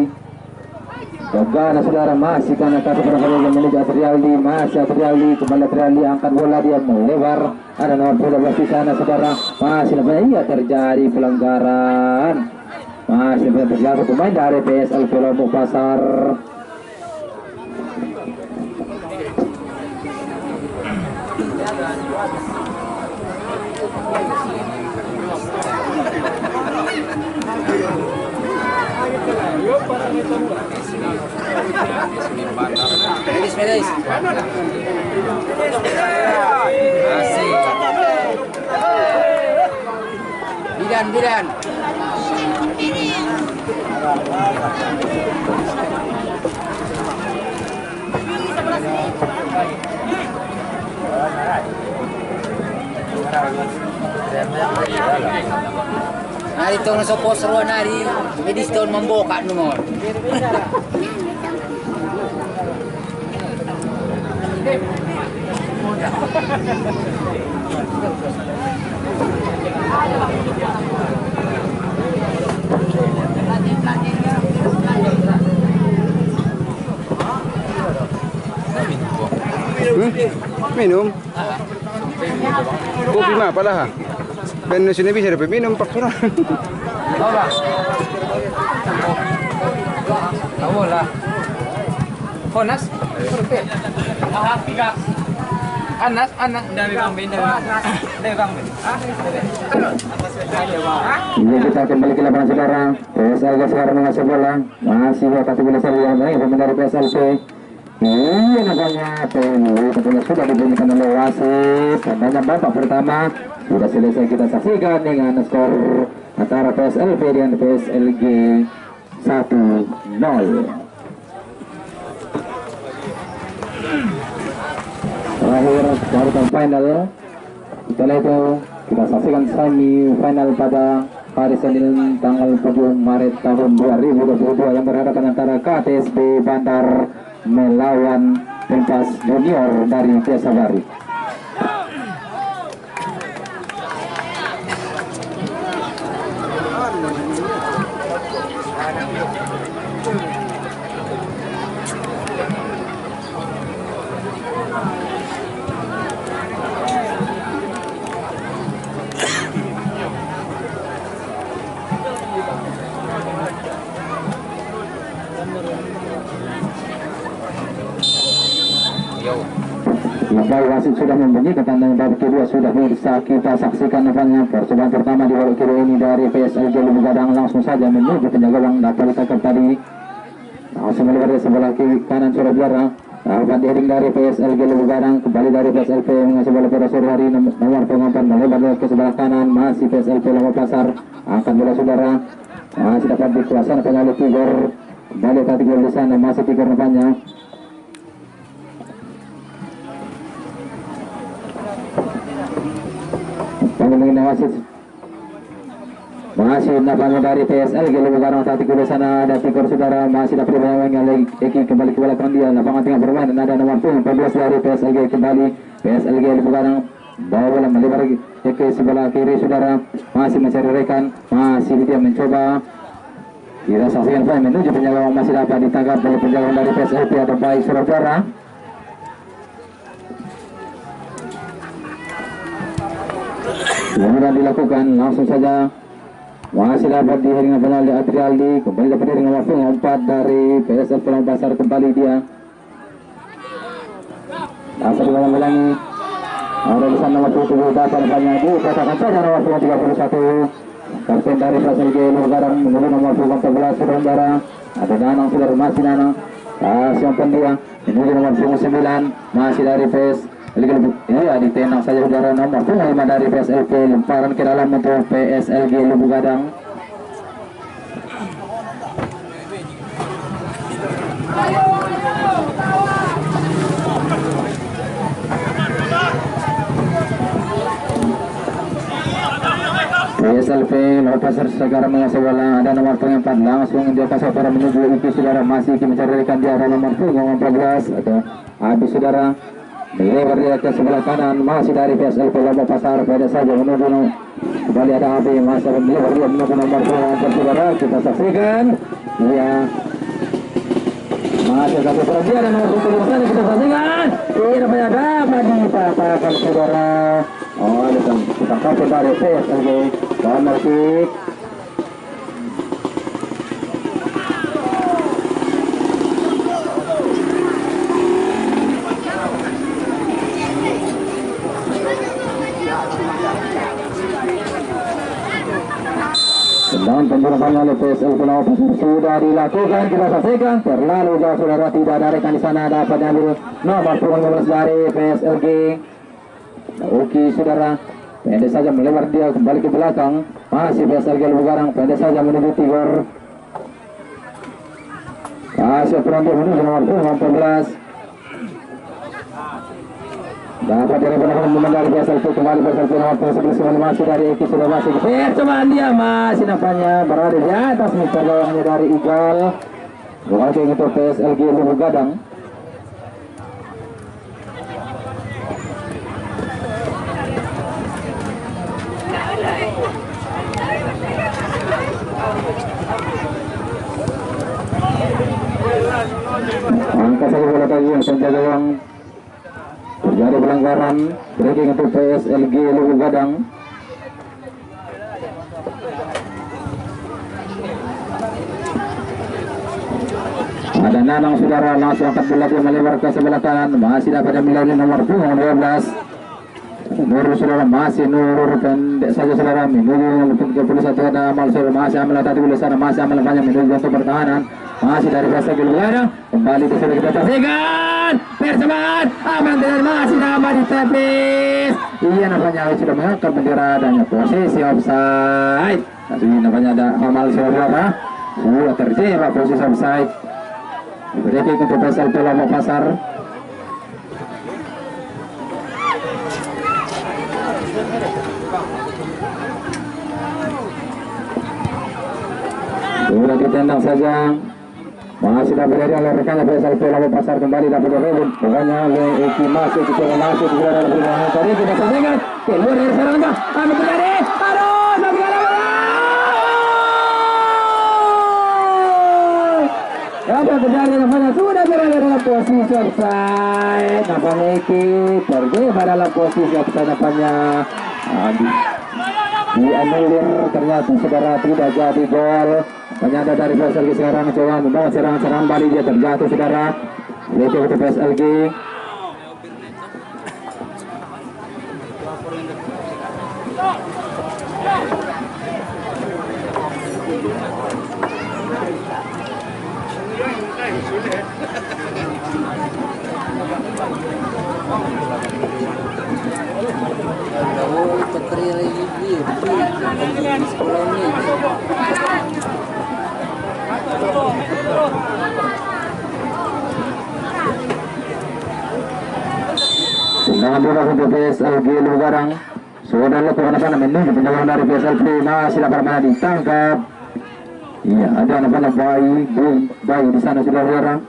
Bagaimana saudara masih karena kata berapa yang menuju Atrialdi masih Atrialdi kembali Atrialdi angkat bola dia melebar. Ada nomor 12 di sana saudara masih namanya iya terjadi pelanggaran. Masih terjadi pemain dari PSLP Lombok Pasar. Medis. Asik. Bidan. Nari tong sopo seruan nari, medis tahun membuka nomor. Minum. Kopi mah apalah. Ben sini bisa dapat minum paksuran. Tahu lah. Tahu lah. Honas. Tiga. Anas. Dari Bang Ben. Ini kita kembali ke lapangan saudara. PSLG sekarang mengasih bola. Masih waktu bola saya yang pemain dari PSLP. Iya namanya tentunya sudah dibunyikan oleh wasit. Tandanya babak pertama sudah selesai kita saksikan dengan skor antara PSLP dengan PSLG 1-0. Terakhir baru final. Setelah itu kita saksikan semi final pada hari Senin tanggal 7 Maret tahun 2022 yang berhadapan antara KTSB Bandar melawan Pentas Junior dari Desa Bari. Lampau wasit sudah membunyi, ketandang babak kedua sudah bisa kita saksikan nampaknya. Percobaan pertama di babak kedua ini dari PSLG Lubuk Gadang langsung saja menuju penjaga gawang, dapat ditangkap tadi langsung melebar dari sebelah kiri kanan surat biara. Dapat diheading dari PSLG Lubuk Gadang, kembali dari PSLP mengasih bola pada sore hari nomor pengumpan melebar ke sebelah kanan, masih PSLP Lombok Pasar angkat bola saudara, masih dapat dikuasai nampaknya oleh Tigor. Kembali tadi gol di sana, masih Tigor nampaknya. Pengumuman wasit masih nampaknya dari PSLG Lubuk Gadang saat di sana ada Tigor saudara, masih dapat dibayangkan oleh Eki, kembali ke belakang dia, lapangan tengah bermain dan ada nomor 14 dari PSLG, kembali PSLG Lubuk Gadang bawa bola melebar ke sebelah kiri saudara, masih mencari rekan, masih dia mencoba. Kita saksikan poin menuju penjaga gawang, masih dapat ditangkap oleh penjaga gawang dari PSLP atau baik Surabaya. Kemudian dilakukan langsung saja, masih dapat dihiring oleh Adrialdi, kembali dapat dihiring waktu 4 dari PSL Lombok Pasar, kembali dia dapat mengulangi ada di sana nomor 7 dapat banyak dikatakan saja nomor 31 kapten dari PSLG Lubuk Gadang menunggu nomor 14 saudara, ada Danang saudara, masih Danang kasih dia menunggu nomor 9 masih dari PS ya, ditenang saja saudara, nomor 5 dari PSLP, lemparan ke dalam untuk PSLG Lubuk Gadang. PSLP Lombok Pasar sekarang mengasih bola, ada nomor 4 langsung dia kasih para menuju Iki saudara, masih mencari rekan dia, ada nomor 14 atau habis saudara. Melebar dia ke sebelah kanan, masih dari PSLP Lombok Pasar, pada saja menuju kembali ada Abi, masih melebar dia menuju nomor 4 saudara, kita saksikan ya, masih satu perang dia dan nomor 7 sana kita saksikan ini banyak dapat dipatahkan saudara oleh kita kapten dari PSLG nomor 6. Dan penjelasan oleh PSLP Lombok Pasar sudah dilakukan, kita saksikan terlalu jauh saudara, tidak ada rekan di sana, dapat diambil nomor 15 dari PSLG Oke saudara, pendek saja melebar dia kembali ke belakang, masih PSLG Lubuk Gadang, pendek saja menuju Tigor, kasih perantai menuju nomor 14. Dapat dari benar-benar dari PSLP, kembali PSLP nomor 11 masih dari Eki sudah masih percobaan dia, masih nampaknya berada di atas meter gawangnya dari Iqbal. Bukan kayak gitu PSLG Lubuk Gadang. Angkat saja bola tadi yang penjaga gawang. Terjadi pelanggaran, breaking untuk PSLG Lubuk Gadang. Ada Nanang saudara, langsung angkat bola dia melebar ke sebelah kanan, masih dapat melalui nomor 12. Nur saudara, masih Nur, pendek saja saudara, menuju 31 ada Amal saudara, masih Amal tadi boleh sana, masih Amal banyak menuju untuk pertahanan, masih dari PSLG Lubuk Gadang, kembali ke sudah kita saksikan percobaan Amal dan masih dapat ditepis. Iya nampaknya sudah mengangkat bendera adanya posisi offside. Tapi nampaknya ada Amal saudara, sudah terjadi posisi offside. Diberikan untuk PSLP Lombok Pasar. Sudah ditendang saja. Masih dapat dari oleh rekannya PSLP lalu pasar kembali dapat direbut. Pokoknya Eki masuk sudah dalam permainan tadi tidak terdengar. Keluar dari serangan. Anu terjadi. Aduh, sampai apa terjadi namanya sudah berada dalam posisi offside. Nampaknya Eki terjebak dalam posisi offside nampaknya. Dianulir ternyata saudara tidak jadi gol. Ternyata dari PSLG sekarang coba membawa serangan balik dia terjatuh saudara. Itu untuk PSLG. Tendangan bebas untuk PSLG Lugarang. Sudah lakukan apa namanya tendangan dari PSLG masih dapat mana ditangkap. Iya, ada anak-anak bayi di sana sudah Lugarang.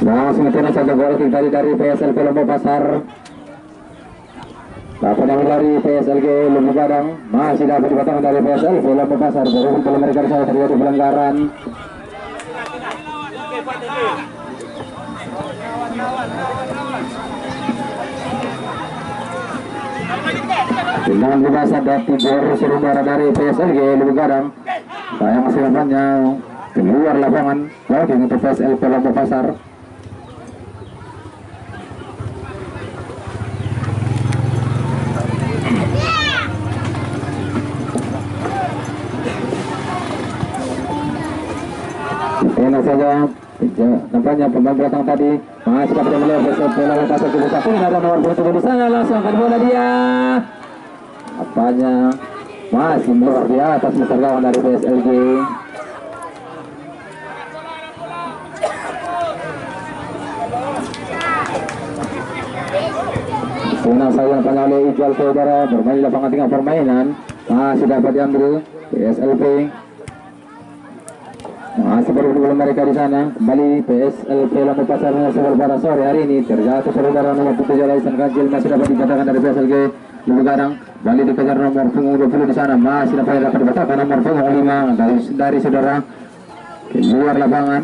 Langsung mencetak saja gol tadi dari PSLP Lombok Pasar. Dapat yang dari PSLG Lombok Gadang masih dapat dibatalkan dari PSLP Lombok Pasar. Berhubung kalau mereka di sana terjadi pelanggaran. Tendangan bebas ada 3 saudara dari PSLG Lombok Gadang. Sayang masih lapangannya keluar lapangan. Lagi untuk PSLP Lombok Pasar. Enak saja nampaknya pemain belakang tadi masih dapat melihat bola lepas ke satu ada nomor 27 di sana langsung akan bola dia apanya masih luar di atas besar lawan dari PSLG. Senang saya nampaknya oleh Ijal saudara bermain di lapangan tengah permainan masih dapat diambil PSLP. Masih belum mereka di sana kembali PSLP Lombok Pasar pada sore hari ini terjatuh saudara nomor 7 Laisan Ganjil masih dapat dikatakan dari PSLG Lombok Gadang kembali dikejar nomor punggung 20 di sana masih dapat dikatakan nomor punggung 5 dari saudara keluar lapangan.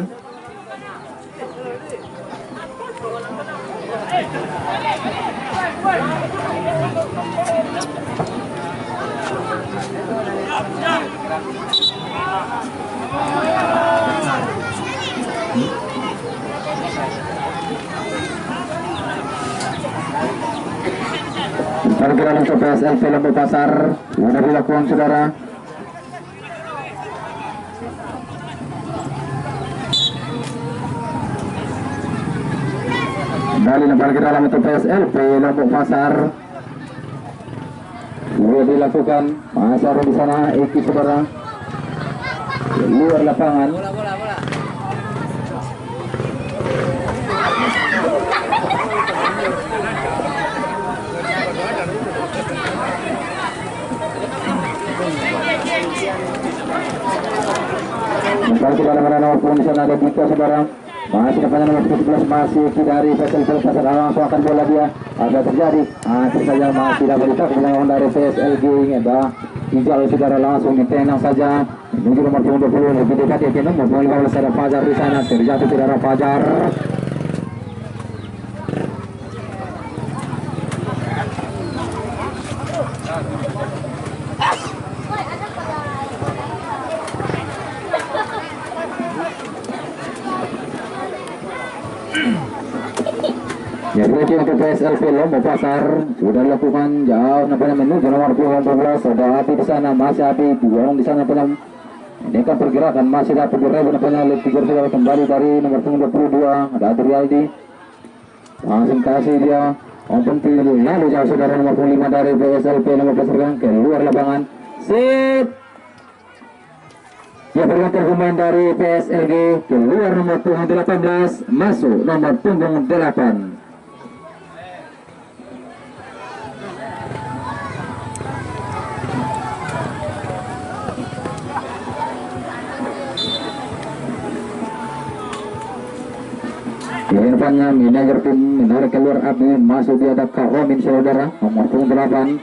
Pergerakan untuk PSLP Lombok Pasar sudah dilakukan saudara. Kembali pergerakan untuk PSLP Lombok Pasar sudah dilakukan. Pasar di sana Eki saudara luar lapangan. Bola. Kalau saudara nomor pun di sana ada Dika saudara masih depannya nomor 17 masih dari PSLP Pasar langsung akan bola dia ada terjadi saja masih dapat ditarik lawan dari PSLG ada Ijal saudara langsung ditendang saja menuju nomor 20 lebih dekat ke nomor 15 ada Fajar di sana terjatuh saudara Fajar. Ya berarti untuk PSLP Lombok Pasar sudah dilakukan jauh nampaknya menuju nomor 12 ada api di sana masih api diorong di sana nampaknya ini kan pergerakan masih dapat direbut nampaknya oleh tiga saudara kembali dari nomor 22 ada Adrialdi langsung kasih dia open field lalu jauh saudara nomor 5 dari PSLP Lombok Pasar keluar lapangan sit ya berganti pemain dari PSLG keluar nomor punggung 18 masuk nomor punggung 8. Di depannya manajer tim menarik keluar Abi masuk di ada Kak Romin saudara nomor punggung 8.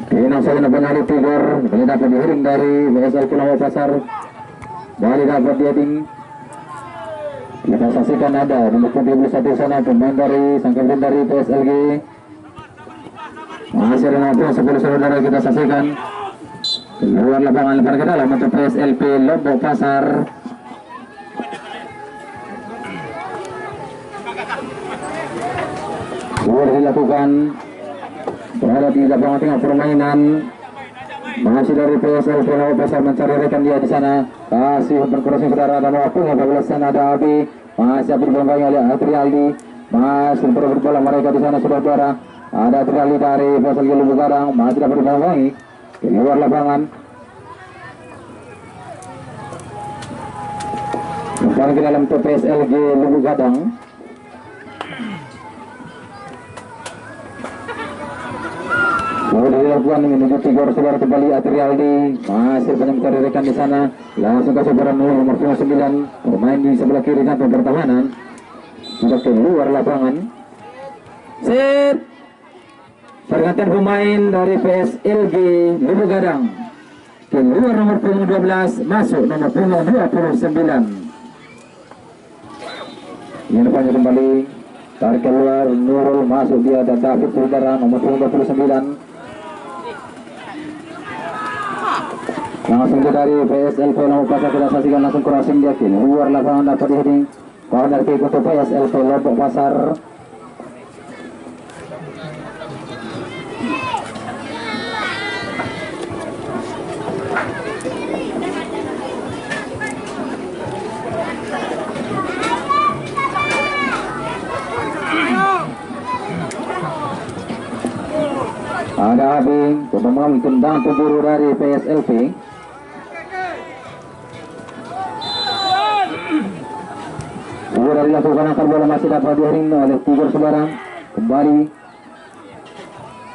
Kini saya dapat hari Tigor, kali dapat dihiring dari BSL Pulau Pasar. Balik dapat diading. Kita saksikan ada di nomor 21 sana pemain dari Sangkapin dari PSLG. Masih ada nomor 10 saudara kita saksikan. Keluar lapangan lebar ke dalam untuk PSLP Lombok Pasar. Keluar dilakukan berada di lapangan tengah permainan. Masih dari PSLP Lombok Pasar mencari rekan dia di sana. Kasih berkurasi saudara dan waktu 14 sana ada Abi. Masih berbola oleh Atrialdi. Masih berbola mereka di sana saudara. Ada Atrialdi dari PSLG Lubuk Gadang. Masih dapat berbola keluar lapangan. Kembali ke dalam PSLG Lubuk Gadang. Sudah dilakukan menuju Tigor saudara kembali Atrialdi. Masih banyak mencari rekan di sana. Langsung ke saudara nomor 9 bermain di sebelah kiri dan pertahanan. Sudah keluar lapangan. Set. Pergantian pemain dari PSLG Lubuk Gadang. Keluar nomor punggung 12, masuk nomor punggung 29. Ini depannya kembali. Tarik keluar Nurul, masuk dia dan David saudara nomor punggung 29. Langsung dari PSLP Lombok Pasar kita saksikan langsung crossing dia keluar lapangan dapat diheading. Corner kick untuk PSLP Lombok Pasar. Ada Abing, pemain tendang pemburu dari PSLP. Sudah dilakukan angkat bola masih dapat dihiring oleh Tigor sebarang. Kembali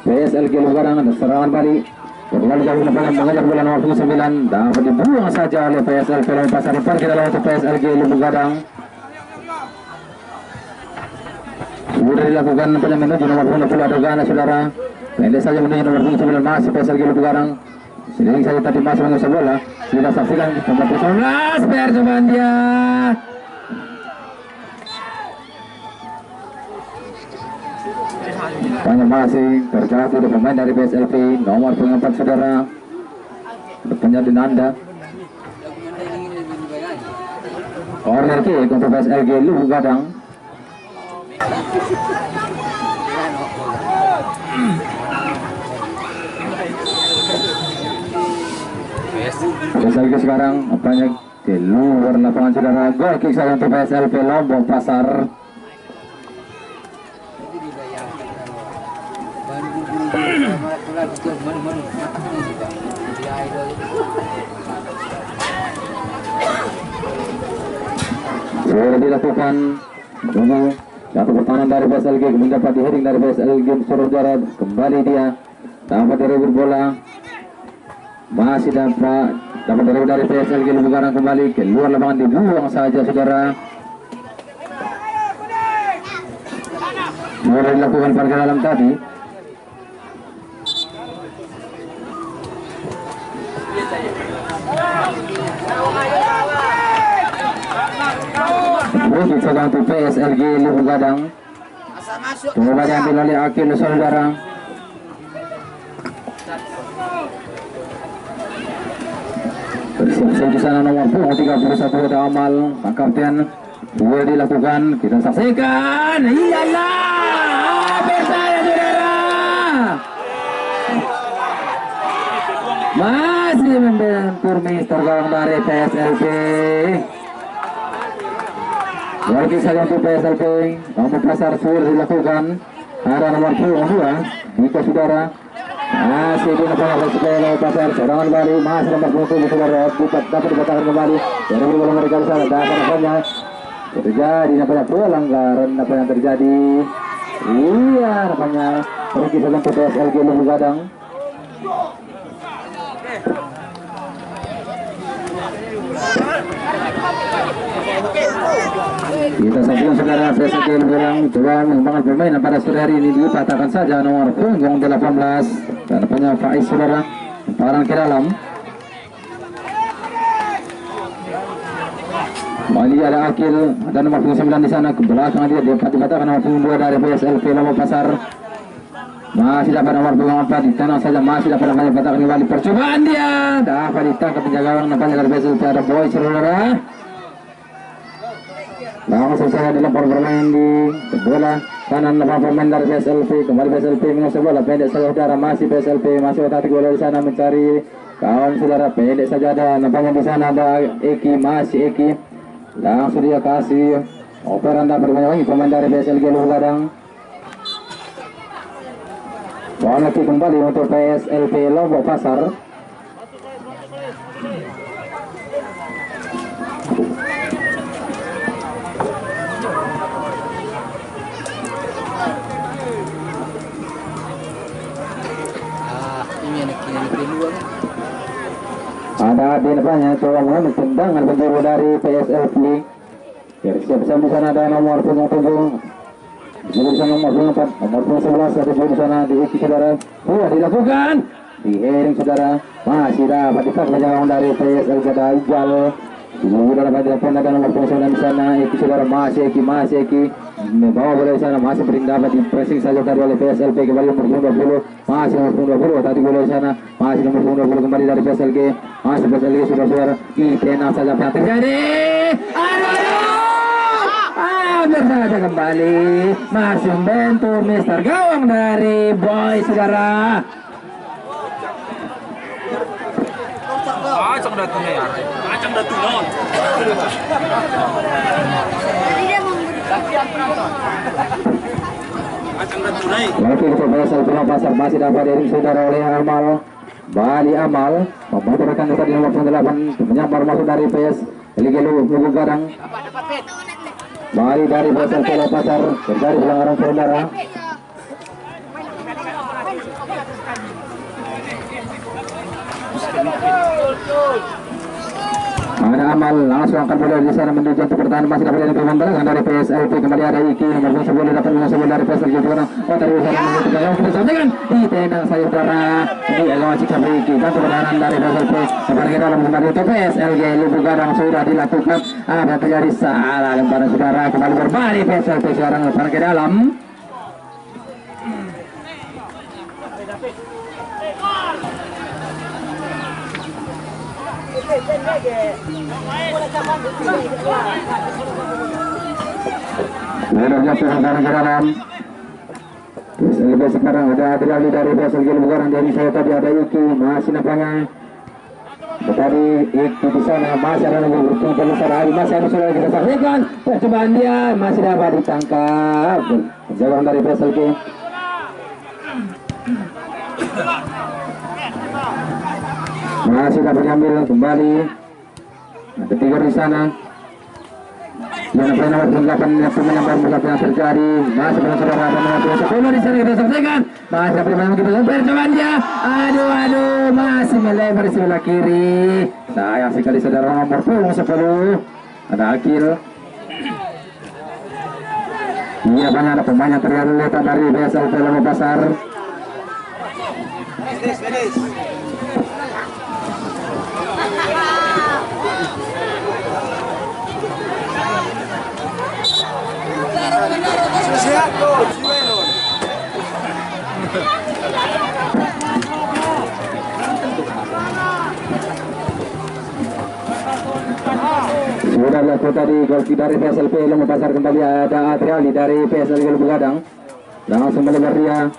PSLG Lubuk Gadang ada serangan balik. Berlalu jauh lapangan mengejar bola nomor 9 dapat dibuang saja oleh PSLP Lombok Pasar. Depan kita lawan untuk PSLG Lubuk Gadang. Sudah dilakukan menuju nomor 10 ada Gana saudara. Pendek saja menuju nomor 9 masih PSLG Lubuk Gadang. Sedang saja tadi masih mengusap bola. Kita saksikan nomor 19 percobaan dia. Banyak masih terjatuh dari pemain dari PSLP nomor 4 saudara. Depannya di Nanda. Corner kick untuk PSLG Lubuk Gadang. PSLG sekarang banyak keluar lapangan saudara. Gol kick saja untuk PSLP Lombok Pasar. Sudah dilakukan tunggu satu pertahanan dari PSLG kemudian dapat diheading dari PSLG saudara. Kembali dia dapat direbut bola. Masih dapat direbut dari PSLG Lubuk Gadang kembali keluar lapangan dibuang saja saudara. Sudah dilakukan pada dalam tadi. Bisa bantu PSLG Lubuk Gadang. Coba diambil oleh Akil saudara. Bersiap-siap di sana nomor 31 ada Amal, Pak Kapten. Dua dilakukan, kita saksikan. Iyalah, bersaya saudara. Masih membentur Mister gawang dari PSLP. Lagi saja untuk PSLP nomor Pasar sudah dilakukan. Ada nomor 2 Diko saudara. Masih di depan oleh Pasar serangan kembali masih nomor 20 saudara dapat dibatalkan kembali dari bola mereka di sana. Dan nampaknya terjadi pelanggaran apa yang terjadi. Iya nampaknya pergi saja untuk PSLG Lubuk Gadang. Kita saksikan saudara presiden bilang coba mengembangkan permainan pada sore hari ini, dipatahkan saja nomor punggung 18 dan punya Faiz saudara, lemparan ke dalam. Kembali ada Akil, ada nomor punggung 9 di sana, ke belakang dia dipatahkan nomor punggung 2 dari PSLP Lombok Pasar. Masih dapat nomor punggung 4 di tanah saja, masih dapat namanya patahkan kembali, percobaan dia dapat ditangkap penjaga gawang nampaknya dari PSLP ada Boy saudara. Langsung saja dilempar bermain di bola kanan lepas pemain dari PSLP, kembali PSLP menguasai bola pendek saudara, masih PSLP masih otak bola di sana mencari kawan saudara, pendek saja ada nampaknya di sana ada Eki, masih Eki langsung dia kasih operan dapat bermain lagi pemain dari PSLG Lugadang. Bola kembali untuk PSLP Lombok Pasar. Ada di depannya coba mengambil tendangan penjuru dari PSLP. Siap-siap di sana ada nomor punggung di sana nomor punggung 4, nomor punggung 11 ada di sana di Iki saudara. Dilakukan di heading saudara, masih dapat ditarik penjagaan dari PSLP ada Ijal. Sudah dapat dilakukan ada nomor punggung 9 di sana Iki saudara, masih Eki membawa bola di sana, masih dapat di pressing saja tadi oleh PSLP, kembali nomor punggung 20, masih nomor punggung 20 tadi bola di sana, masih nomor punggung 20 kembali dari PSLG, masih PSLG sudah tenang saja apa yang terjadi. Hampir saja kembali masih membantu Mister Gawang dari Boy saudara. Acang datang ya. Acang datang non. Acang datang naik. Lagi kita PSLP Pasar masih dapat dari saudara oleh Amal. Bali Amal membantu rekan tadi nomor 8 menyambar masuk dari PS Liga Lugu Gadang. Bali dari PSLP Pasar terjadi pelanggaran saudara. Ada Amal langsung angkat bola di sana menuju untuk pertahanan, masih dapat dari pemain belakang dari PSLP, kembali ada Iki nomor 10 dapat menguasai bola dari PSLP sekarang. Oh tadi usaha menuju ke gawang kita sampaikan ditendang saudara. Ini agak masih sampai Iki dan pertahanan dari PSLP kembali ke dalam kembali untuk PSLG Lubu Gadang sudah dilakukan. Ada terjadi salah lemparan saudara, kembali berbalik PSLP sekarang lemparan ke dalam. Menurutnya pelanggaran ke dalam. PSLG sekarang ada Adriali dari PSLG Lubugaran, dari saya tadi ada Iki, masih nampaknya tadi Iki di sana, masih ada yang beruntung terbesar hari, masih ada sudah kita saksikan percobaan dia, masih dapat ditangkap penjagaan dari PSLG. Masih dapat diambil kembali. Ada tiga di sana. Yang nomor 8 pemain nomor yang terjadi. Masih bersama saudara nomor 10 di sana kita saksikan. Masih dapat diambil kita percobaan dia. Aduh masih melebar di sebelah kiri. Sayang sekali saudara nomor 10. Ada Akil. Iya banyak ada pemain yang terlihat dari PSLP Lombok Pasar. Sudah lakukan tadi gol dari PSLP Lombok Pasar, kembali ada Adriali dari PSLG Lubu Gadang. Langsung melebar dia.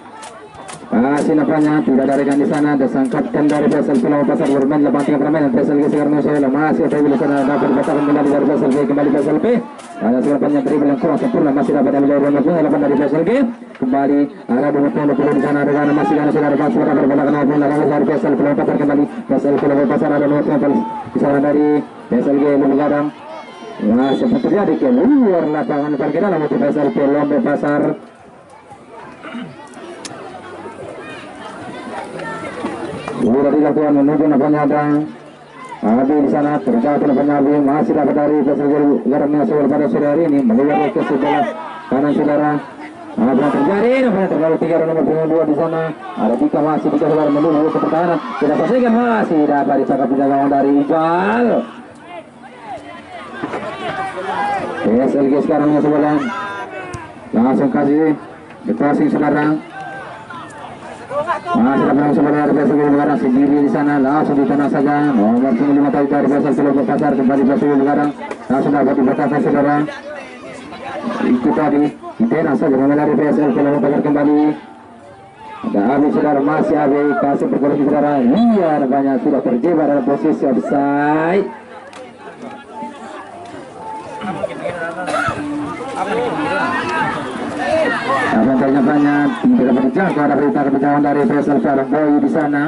Masih nampaknya tidak ada rekan di sana, ada sang kapten dari PSLP Lombok Pasar bermain lepas tinggal permainan PSLG sekarang masih ada di sana, dapat dikatakan kembali dari PSLG, kembali PSLP. Ada sekarang dribble yang kurang sempurna, masih dapat ambil dari nomor dari PSLG. Kembali ada nomor 20 di sana, rekan masih ada saudara pas sudah berbelakang maupun lawan dari PSLP Lombok Pasar, kembali PSLP Lombok Pasar ada nomor 19 di sana dari PSLG Lubu Gadang. Nah, sempat terjadi keluar lapangan parkir dalam untuk PSLP Lombok Pasar. Sudah dilakukan menuju nampaknya ada Abi di sana terjauh teleponnya Abi masih dapat dari Pesel Garamnya Sewol pada sore hari ini melihat ke sebelah kanan saudara. Apa yang terjadi? Apa yang terlalu 3 nomor punggung 2 di sana. Ada Dika masih Dika saudara menunggu ke pertahanan. Tidak selesaikan masih dapat ditangkap di gawang dari Iqbal. PSLG sekarang sebelah langsung kasih di crossing saudara. Masih dapat sebenarnya dari PSLG Begarang sendiri di sana langsung di tanah saja. Nomor 5 tadi dari PSLG Lombok Pasar kembali PSLG Begarang langsung dapat dibatasi saudara. Itu tadi Itena saja dari PSLG Lombok Pasar kembali. Ada Abi saudara masih Abi kasih pergolongan saudara. Iya banyak sudah terjebak dalam posisi offside. Apa banyak tidak dapat dijangkau ada berita kebijakan dari PSLV Boy di sana.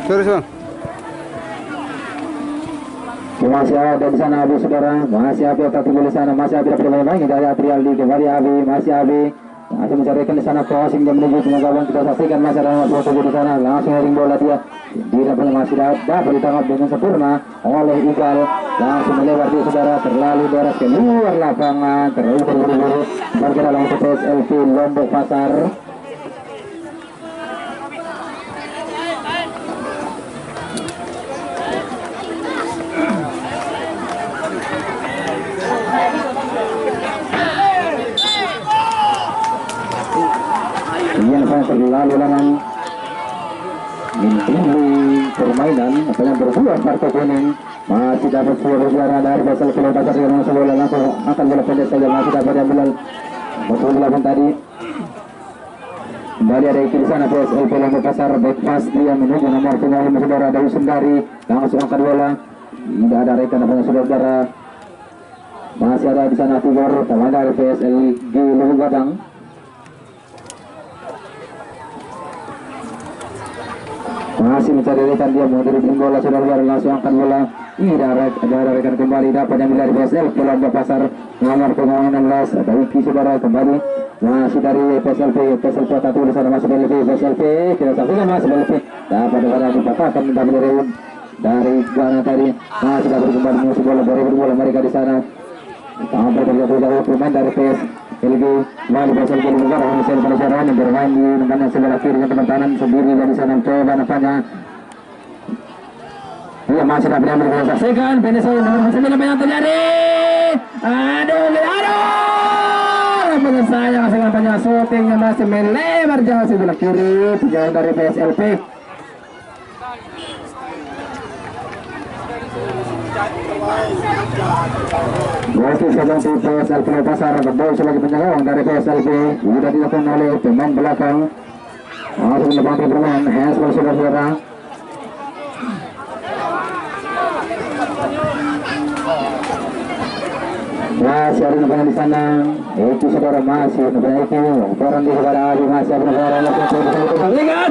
Terus bang. Masih ada di sana Abi saudara, masih Abi otak di sana, masih Abi dapat bermain dari Atrialdi kembali Abi, masih Abi masih mencarikan di sana crossing dan menuju ke gawang kita saksikan masih ada nomor 27 di sana langsung ring bola dia di depan masih dapat ditangkap dengan sempurna oleh Iqbal langsung melewati saudara terlalu deras keluar lapangan terlalu terburu-buru bergerak langsung PSLV Lombok Pasar. Terlalu lama menunggu permainan apa yang berbuat partai kuning masih dapat suara dari Basel Pulau Pasar yang sebola langsung akan bola pendek saja masih dapat diambil betul belakang tadi kembali ada di sana PSLP Lombok Pasar back pass dia menuju nomor 5 saudara dari Sundari langsung angkat bola tidak ada rekan apa saudara masih ada di sana Tigor teman dari PSLG Lombok Gadang. Masih mencari rekan dia mau dribling bola saudara langsung angkat bola tidak ada rekan kembali dapat yang dari PSL ke Lombok Pasar nomor pemain 16 ada Wiki saudara kembali masih dari PSLP kota tulisan masuk dari PSLP kita saksikan masuk dari dapat ada dipatahkan dari Gana tadi masih dapat kembali musuh bola bola mereka di sana sampai terjatuh pemain dari PSLG Wali PSLG Lugar Hasil Penasaran yang bermain di nomor sebelah kiri teman kanan sendiri dari sana coba nampaknya dia masih dapat yang berkuasa saksikan penyelesaian nomor 9 yang terjadi aduh penyelesaian hasilkan banyak syutingnya masih melebar jauh sebelah kiri jauh dari PSLP. Wasit sedang di PSLP Pasar Boy sebagai penyerang dari PSLP sudah dilakukan oleh pemain belakang langsung melepati permain handsball saudara. Masih ada namanya di sana itu saudara masih namanya itu orang di saudara Abi masih ada saudara langsung lihat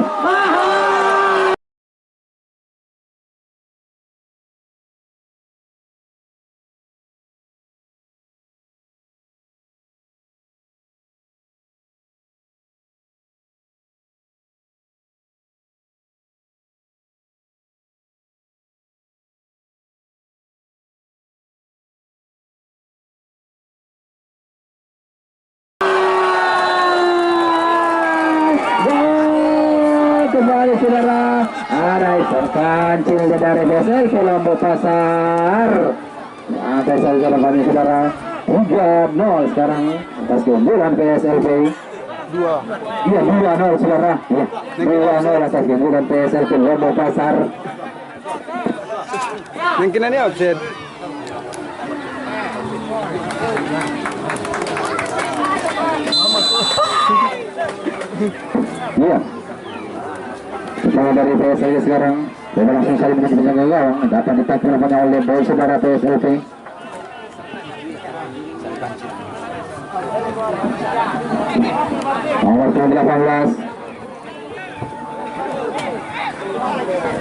kembali saudara ada terkancil dari PSLP Lombok Pasar PSLP kembali saudara 3-0 sekarang atas keunggulan PSLP 2-0 saudara 2-0 atas keunggulan PSLP Lombok Pasar. Mungkin ini offset. Iya. Bersama dari PSLG sekarang bola langsung saling menuju ke gawang dapat ditampil namanya oleh Boy saudara PSLP. Nomor 18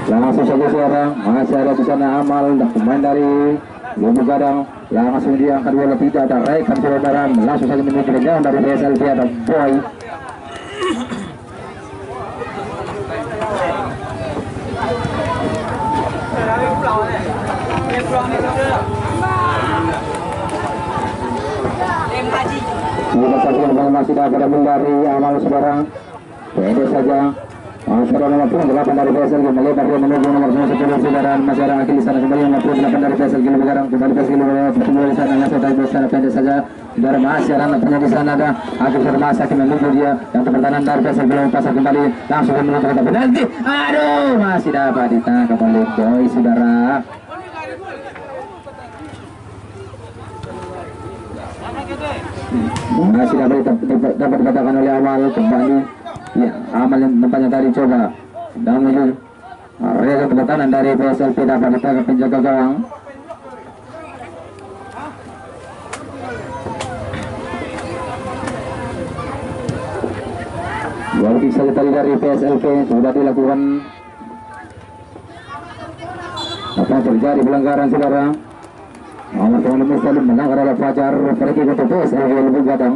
langsung saja sekarang masih ada di sana Amal pemain dari Lubuk Gadang langsung diangkat bola, tidak ada rekan saudara, langsung saja menuju ke jauh dari PSLP, ada Boy. Kita saksikan masih dapat dari amal saudara. Pendek saja. Saudara nomor 8 dari PSLG melebar dia menuju nomor 10 saudara. Masih ada Akil di sana kembali nomor 8 dari PSLG Lebaran, kembali PSLG Lebaran bertemu di sana, langsung dari sana pendek saja. Saudara masih ada anaknya di sana, ada Akil Sermasa yang menuju dia yang pertahanan dari PSLG Lebaran pasar kembali langsung menuju ke penalti. Aduh, masih dapat ditangkap oleh Boy saudara. Masih dapat dikatakan oleh Amal kembali. Ya, Amal yang nampaknya tadi coba dan menuju area pertahanan dari PSLP dapat ditangkap penjaga gawang. Gol kick saja tadi dari PSLP sudah dilakukan. Apa yang terjadi pelanggaran saudara? Nomor 15 tadi melanggar oleh Fajar, pergi untuk PSLG Lubuk Gadang.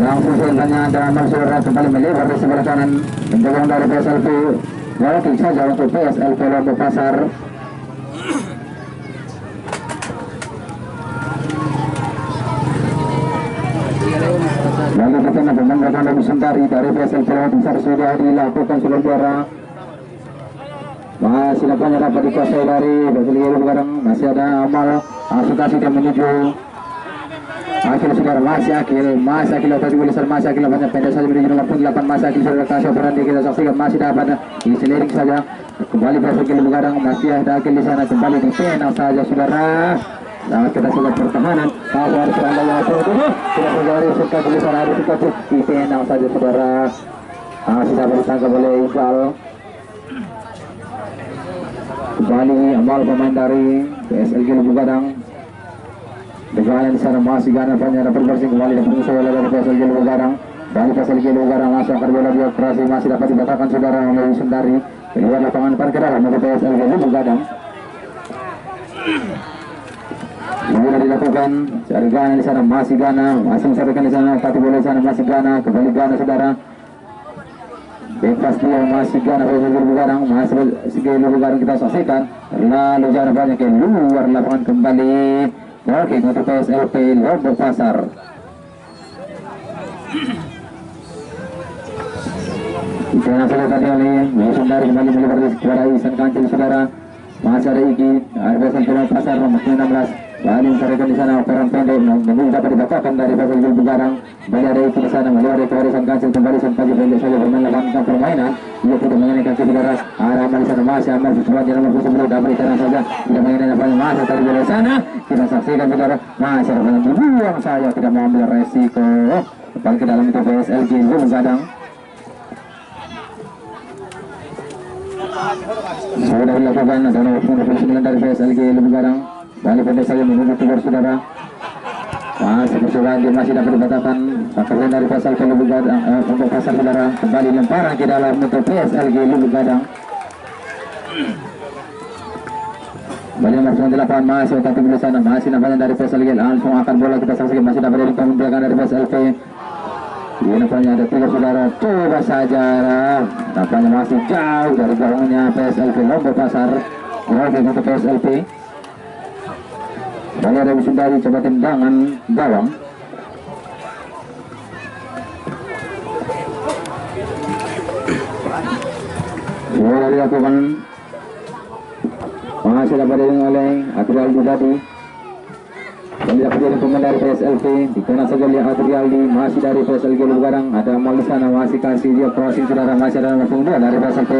Langsung saja ada Amal saudara kembali melebar di sebelah kanan, menjauh dari PSLP. Gol kick saja untuk PSLP Lombok Pasar. Lalu kita menggunakan lebih sentari dari PSLP besar sudah dilakukan saudara. Masih nampaknya dapat dikuasai dari PSLP sekarang. Masih ada Amal asukasi dia menuju Akil saudara, masih Akil tadi tulisan masih Akil banyak pendek saja menuju nomor 8 masih Akil saudara, kasih operandi kita saksikan masih dapat diselirik saja kembali PSLP sekarang. Masih ada Akil di sana, kembali di penal saja saudara. Nah, kita sudah pertahanan. Masih ada serangan yang sudah terjadi suka tulisan ada suka di penal saja saudara. Sudah ditangkap oleh Iqbal. Kembali Amal pemain dari PSLG Lubuk Gadang. Dengan di sana masih Gana Fanya dapat bersih kembali dan pengusaha bola dari PSLG Lubuk Gadang. Dari PSLG Lubuk Gadang langsung angkat bola dia operasi masih dapat dibatalkan saudara oleh Sundari. Keluar lapangan parkir dalam dari PSLG Lubuk Gadang. Sudah dilakukan cari Gana di sana, masih Gana, masih mencarikan di sana, tapi bola di sana masih Gana, kembali Gana saudara. Bebas dia masih Gana PSLG Lubuk Gadang, masih Lubuk Gadang kita saksikan. Lalu Gana banyak yang luar lapangan kembali. Oke, untuk PSLP Lombok Pasar. Jangan salah tadi oleh Sundari kembali melebar kepada Isan Kancil saudara. Masih ada Iki, PSLP Lombok Pasar nomor 16. Bali mencarikan di sana operan pendek, namun dapat dibatalkan dari PSLG Lubuk Gadang. Bali ada Iki di sana, melihat dari Isan Kancil kembali sampai pendek saja bermain lakukan permainan. Ia tidak mengenai kaki saudara. Amal di sana masih Amal sesuai di nomor 10 dapat ditahan saja. Tidak mengenai apa yang masih tadi dari sana. Kita saksikan saudara, masih ada yang dibuang saja, tidak mau ambil resiko. Kembali ke dalam itu PSLG Lubuk Gadang. Sudah dilakukan ada nomor 9 dari PSLG Lubuk Gadang. Balik pendek saja menuju keluar saudara. Masih persoalan dia masih dapat dibatalkan. Pakai dari PSLG Lubuk Gadang untuk pasar saudara. Kembali lemparan ke dalam untuk PSLG Lubuk Gadang. Balik nomor 8 masih tapi di sana masih nampaknya dari PSLG langsung akan bola kita saksikan masih dapat dari belakang dari PSLG. Ini nampaknya ada 3 saudara, coba saja nampaknya masih jauh dari gawangnya PSLP Lombok Pasar. Oke untuk PSLP. Balik ada Sundari coba tendangan gawang. Bola dilakukan masih dapat oleh Adrialdi tadi. Dan dapat dari pemain dari PSLP dikenakan saja oleh Adrialdi, masih dari PSLG Lubuk Gadang. Ada Amal di sana, masih kasih dia crossing saudara, masih ada nomor 2 dari PSLP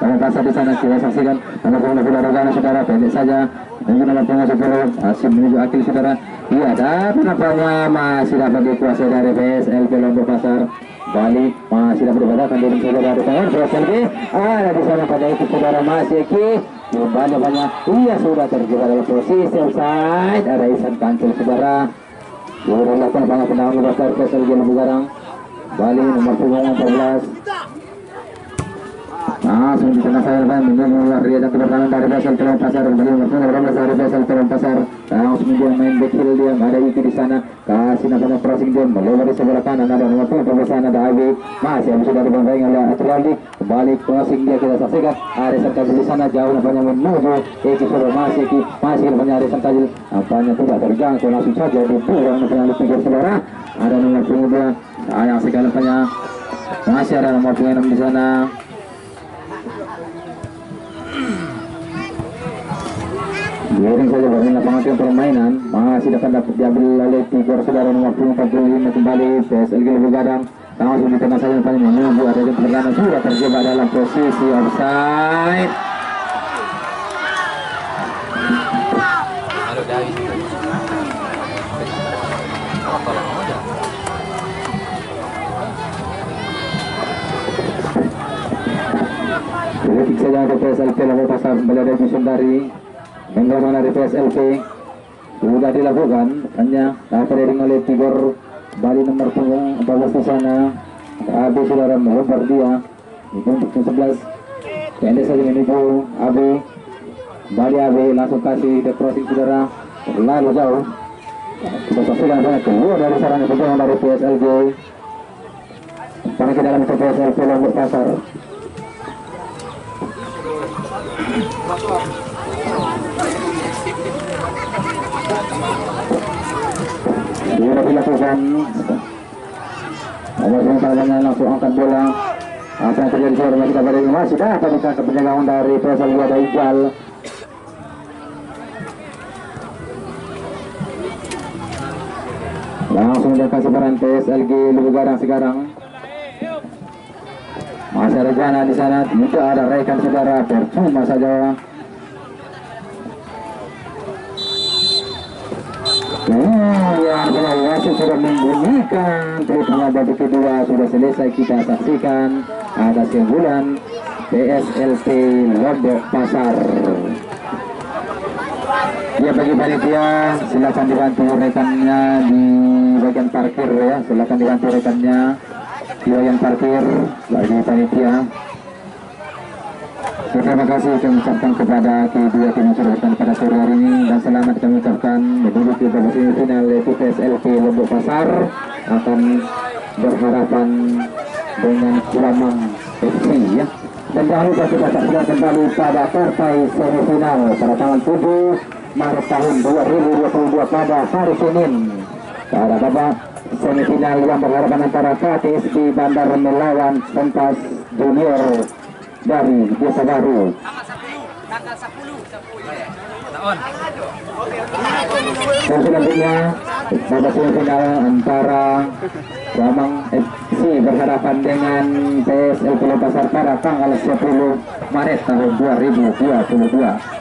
Lombok Pasar di sana. Kita saksikan nomor 2 Rogana saudara, pendek saja menuju nomor 10 Asim menuju Akil saudara. Iya, tapi nampaknya masih dapat dikuasai dari PSLP Lombok Pasar. Balik masih dapat dibatalkan dari saudara tangan PSLP. Ada di sana pada itu saudara masih Eki. Banyak iya sudah terjebak dalam posisi offside. Ada Isan Kancil saudara. Sudah lakukan banyak tendangan besar PSLG Lubuk Gadang. Bali nomor punggung 14. Langsung di tengah saya mendengar dia jatuh pertahanan dari Basel Pelon Pasar. Bali nomor punggung 12 dari Basel Pelon Pasar. Langsung dia main back heel dia, ada Iki di sana. Kasih namanya crossing dia melebar di sebelah kanan, ada nomor punggung 12 sana ada Abi. Masih habis dari Bangkai oleh Atlandi. Kembali crossing dia kita saksikan. Arisan Tajil di sana jauh nampaknya menuju Iki sudah masih nampaknya Arisan Tajil. Nampaknya tidak terjangkau, langsung saja dibuang nampaknya di pinggir saudara. Ada nomor punggung 2. Sayang sekali nampaknya masih ada nomor punggung 6 di sana. Giring saja dari lapangan permainan masih dapat diambil oleh Tigor saudara nomor 45 kembali PSLG lebih gadang langsung di tengah saja paling menunggu ada yang perlahan sudah terjebak dalam posisi offside. Halo Dawi. Detik saja ada PSLP lalu pasar berada di Sundari. Bagaimana dari PSLP sudah dilakukan hanya dapat diring oleh Tigor Bali nomor punggung 14 di sana. AB saudara melempar dia itu untuk 11 pendek saja menuju AB Bali. AB langsung kasih the crossing saudara lalu jauh kita saksikan banyak keluar dari sarang perjuangan dari PSLG karena ke dalam ke PSLP Lombok Pasar. Sudah dilakukan Awasnya langsung angkat bola. Apa yang terjadi sekarang masih kabar ini masih dapat ditangkap penjagaan dari PSLG ada Iqbal. Langsung dia kasih peran PSLG Lubu Gadang sekarang. Masih ada Jana di sana, tidak ada rekan saudara, percuma saja. Yang wasit sudah membunyikan terutama babak kedua sudah selesai kita saksikan ada keunggulan PSLP Lombok Pasar. Ya bagi panitia silakan dibantu rekannya di bagian parkir ya, silakan dibantu rekannya di bagian parkir bagi panitia. Terima kasih kami ucapkan kepada kedua tim yang sudah datang pada sore hari ini dan selamat kami ucapkan menduduki babak semifinal yaitu PSLP Lombok Pasar akan berhadapan dengan Lamang FC ya. Dan jangan lupa kita saksikan kembali pada partai semifinal pada tanggal 7 Maret tahun 2022 pada hari Senin pada babak semifinal yang berhadapan antara KTSB Bandar melawan Kompas Junior dari Desa Baru. Tanggal 10. Dan selanjutnya babak semifinal antara Lamang FC berhadapan dengan PSLP Pasar pada tanggal 10 Maret tahun 2022.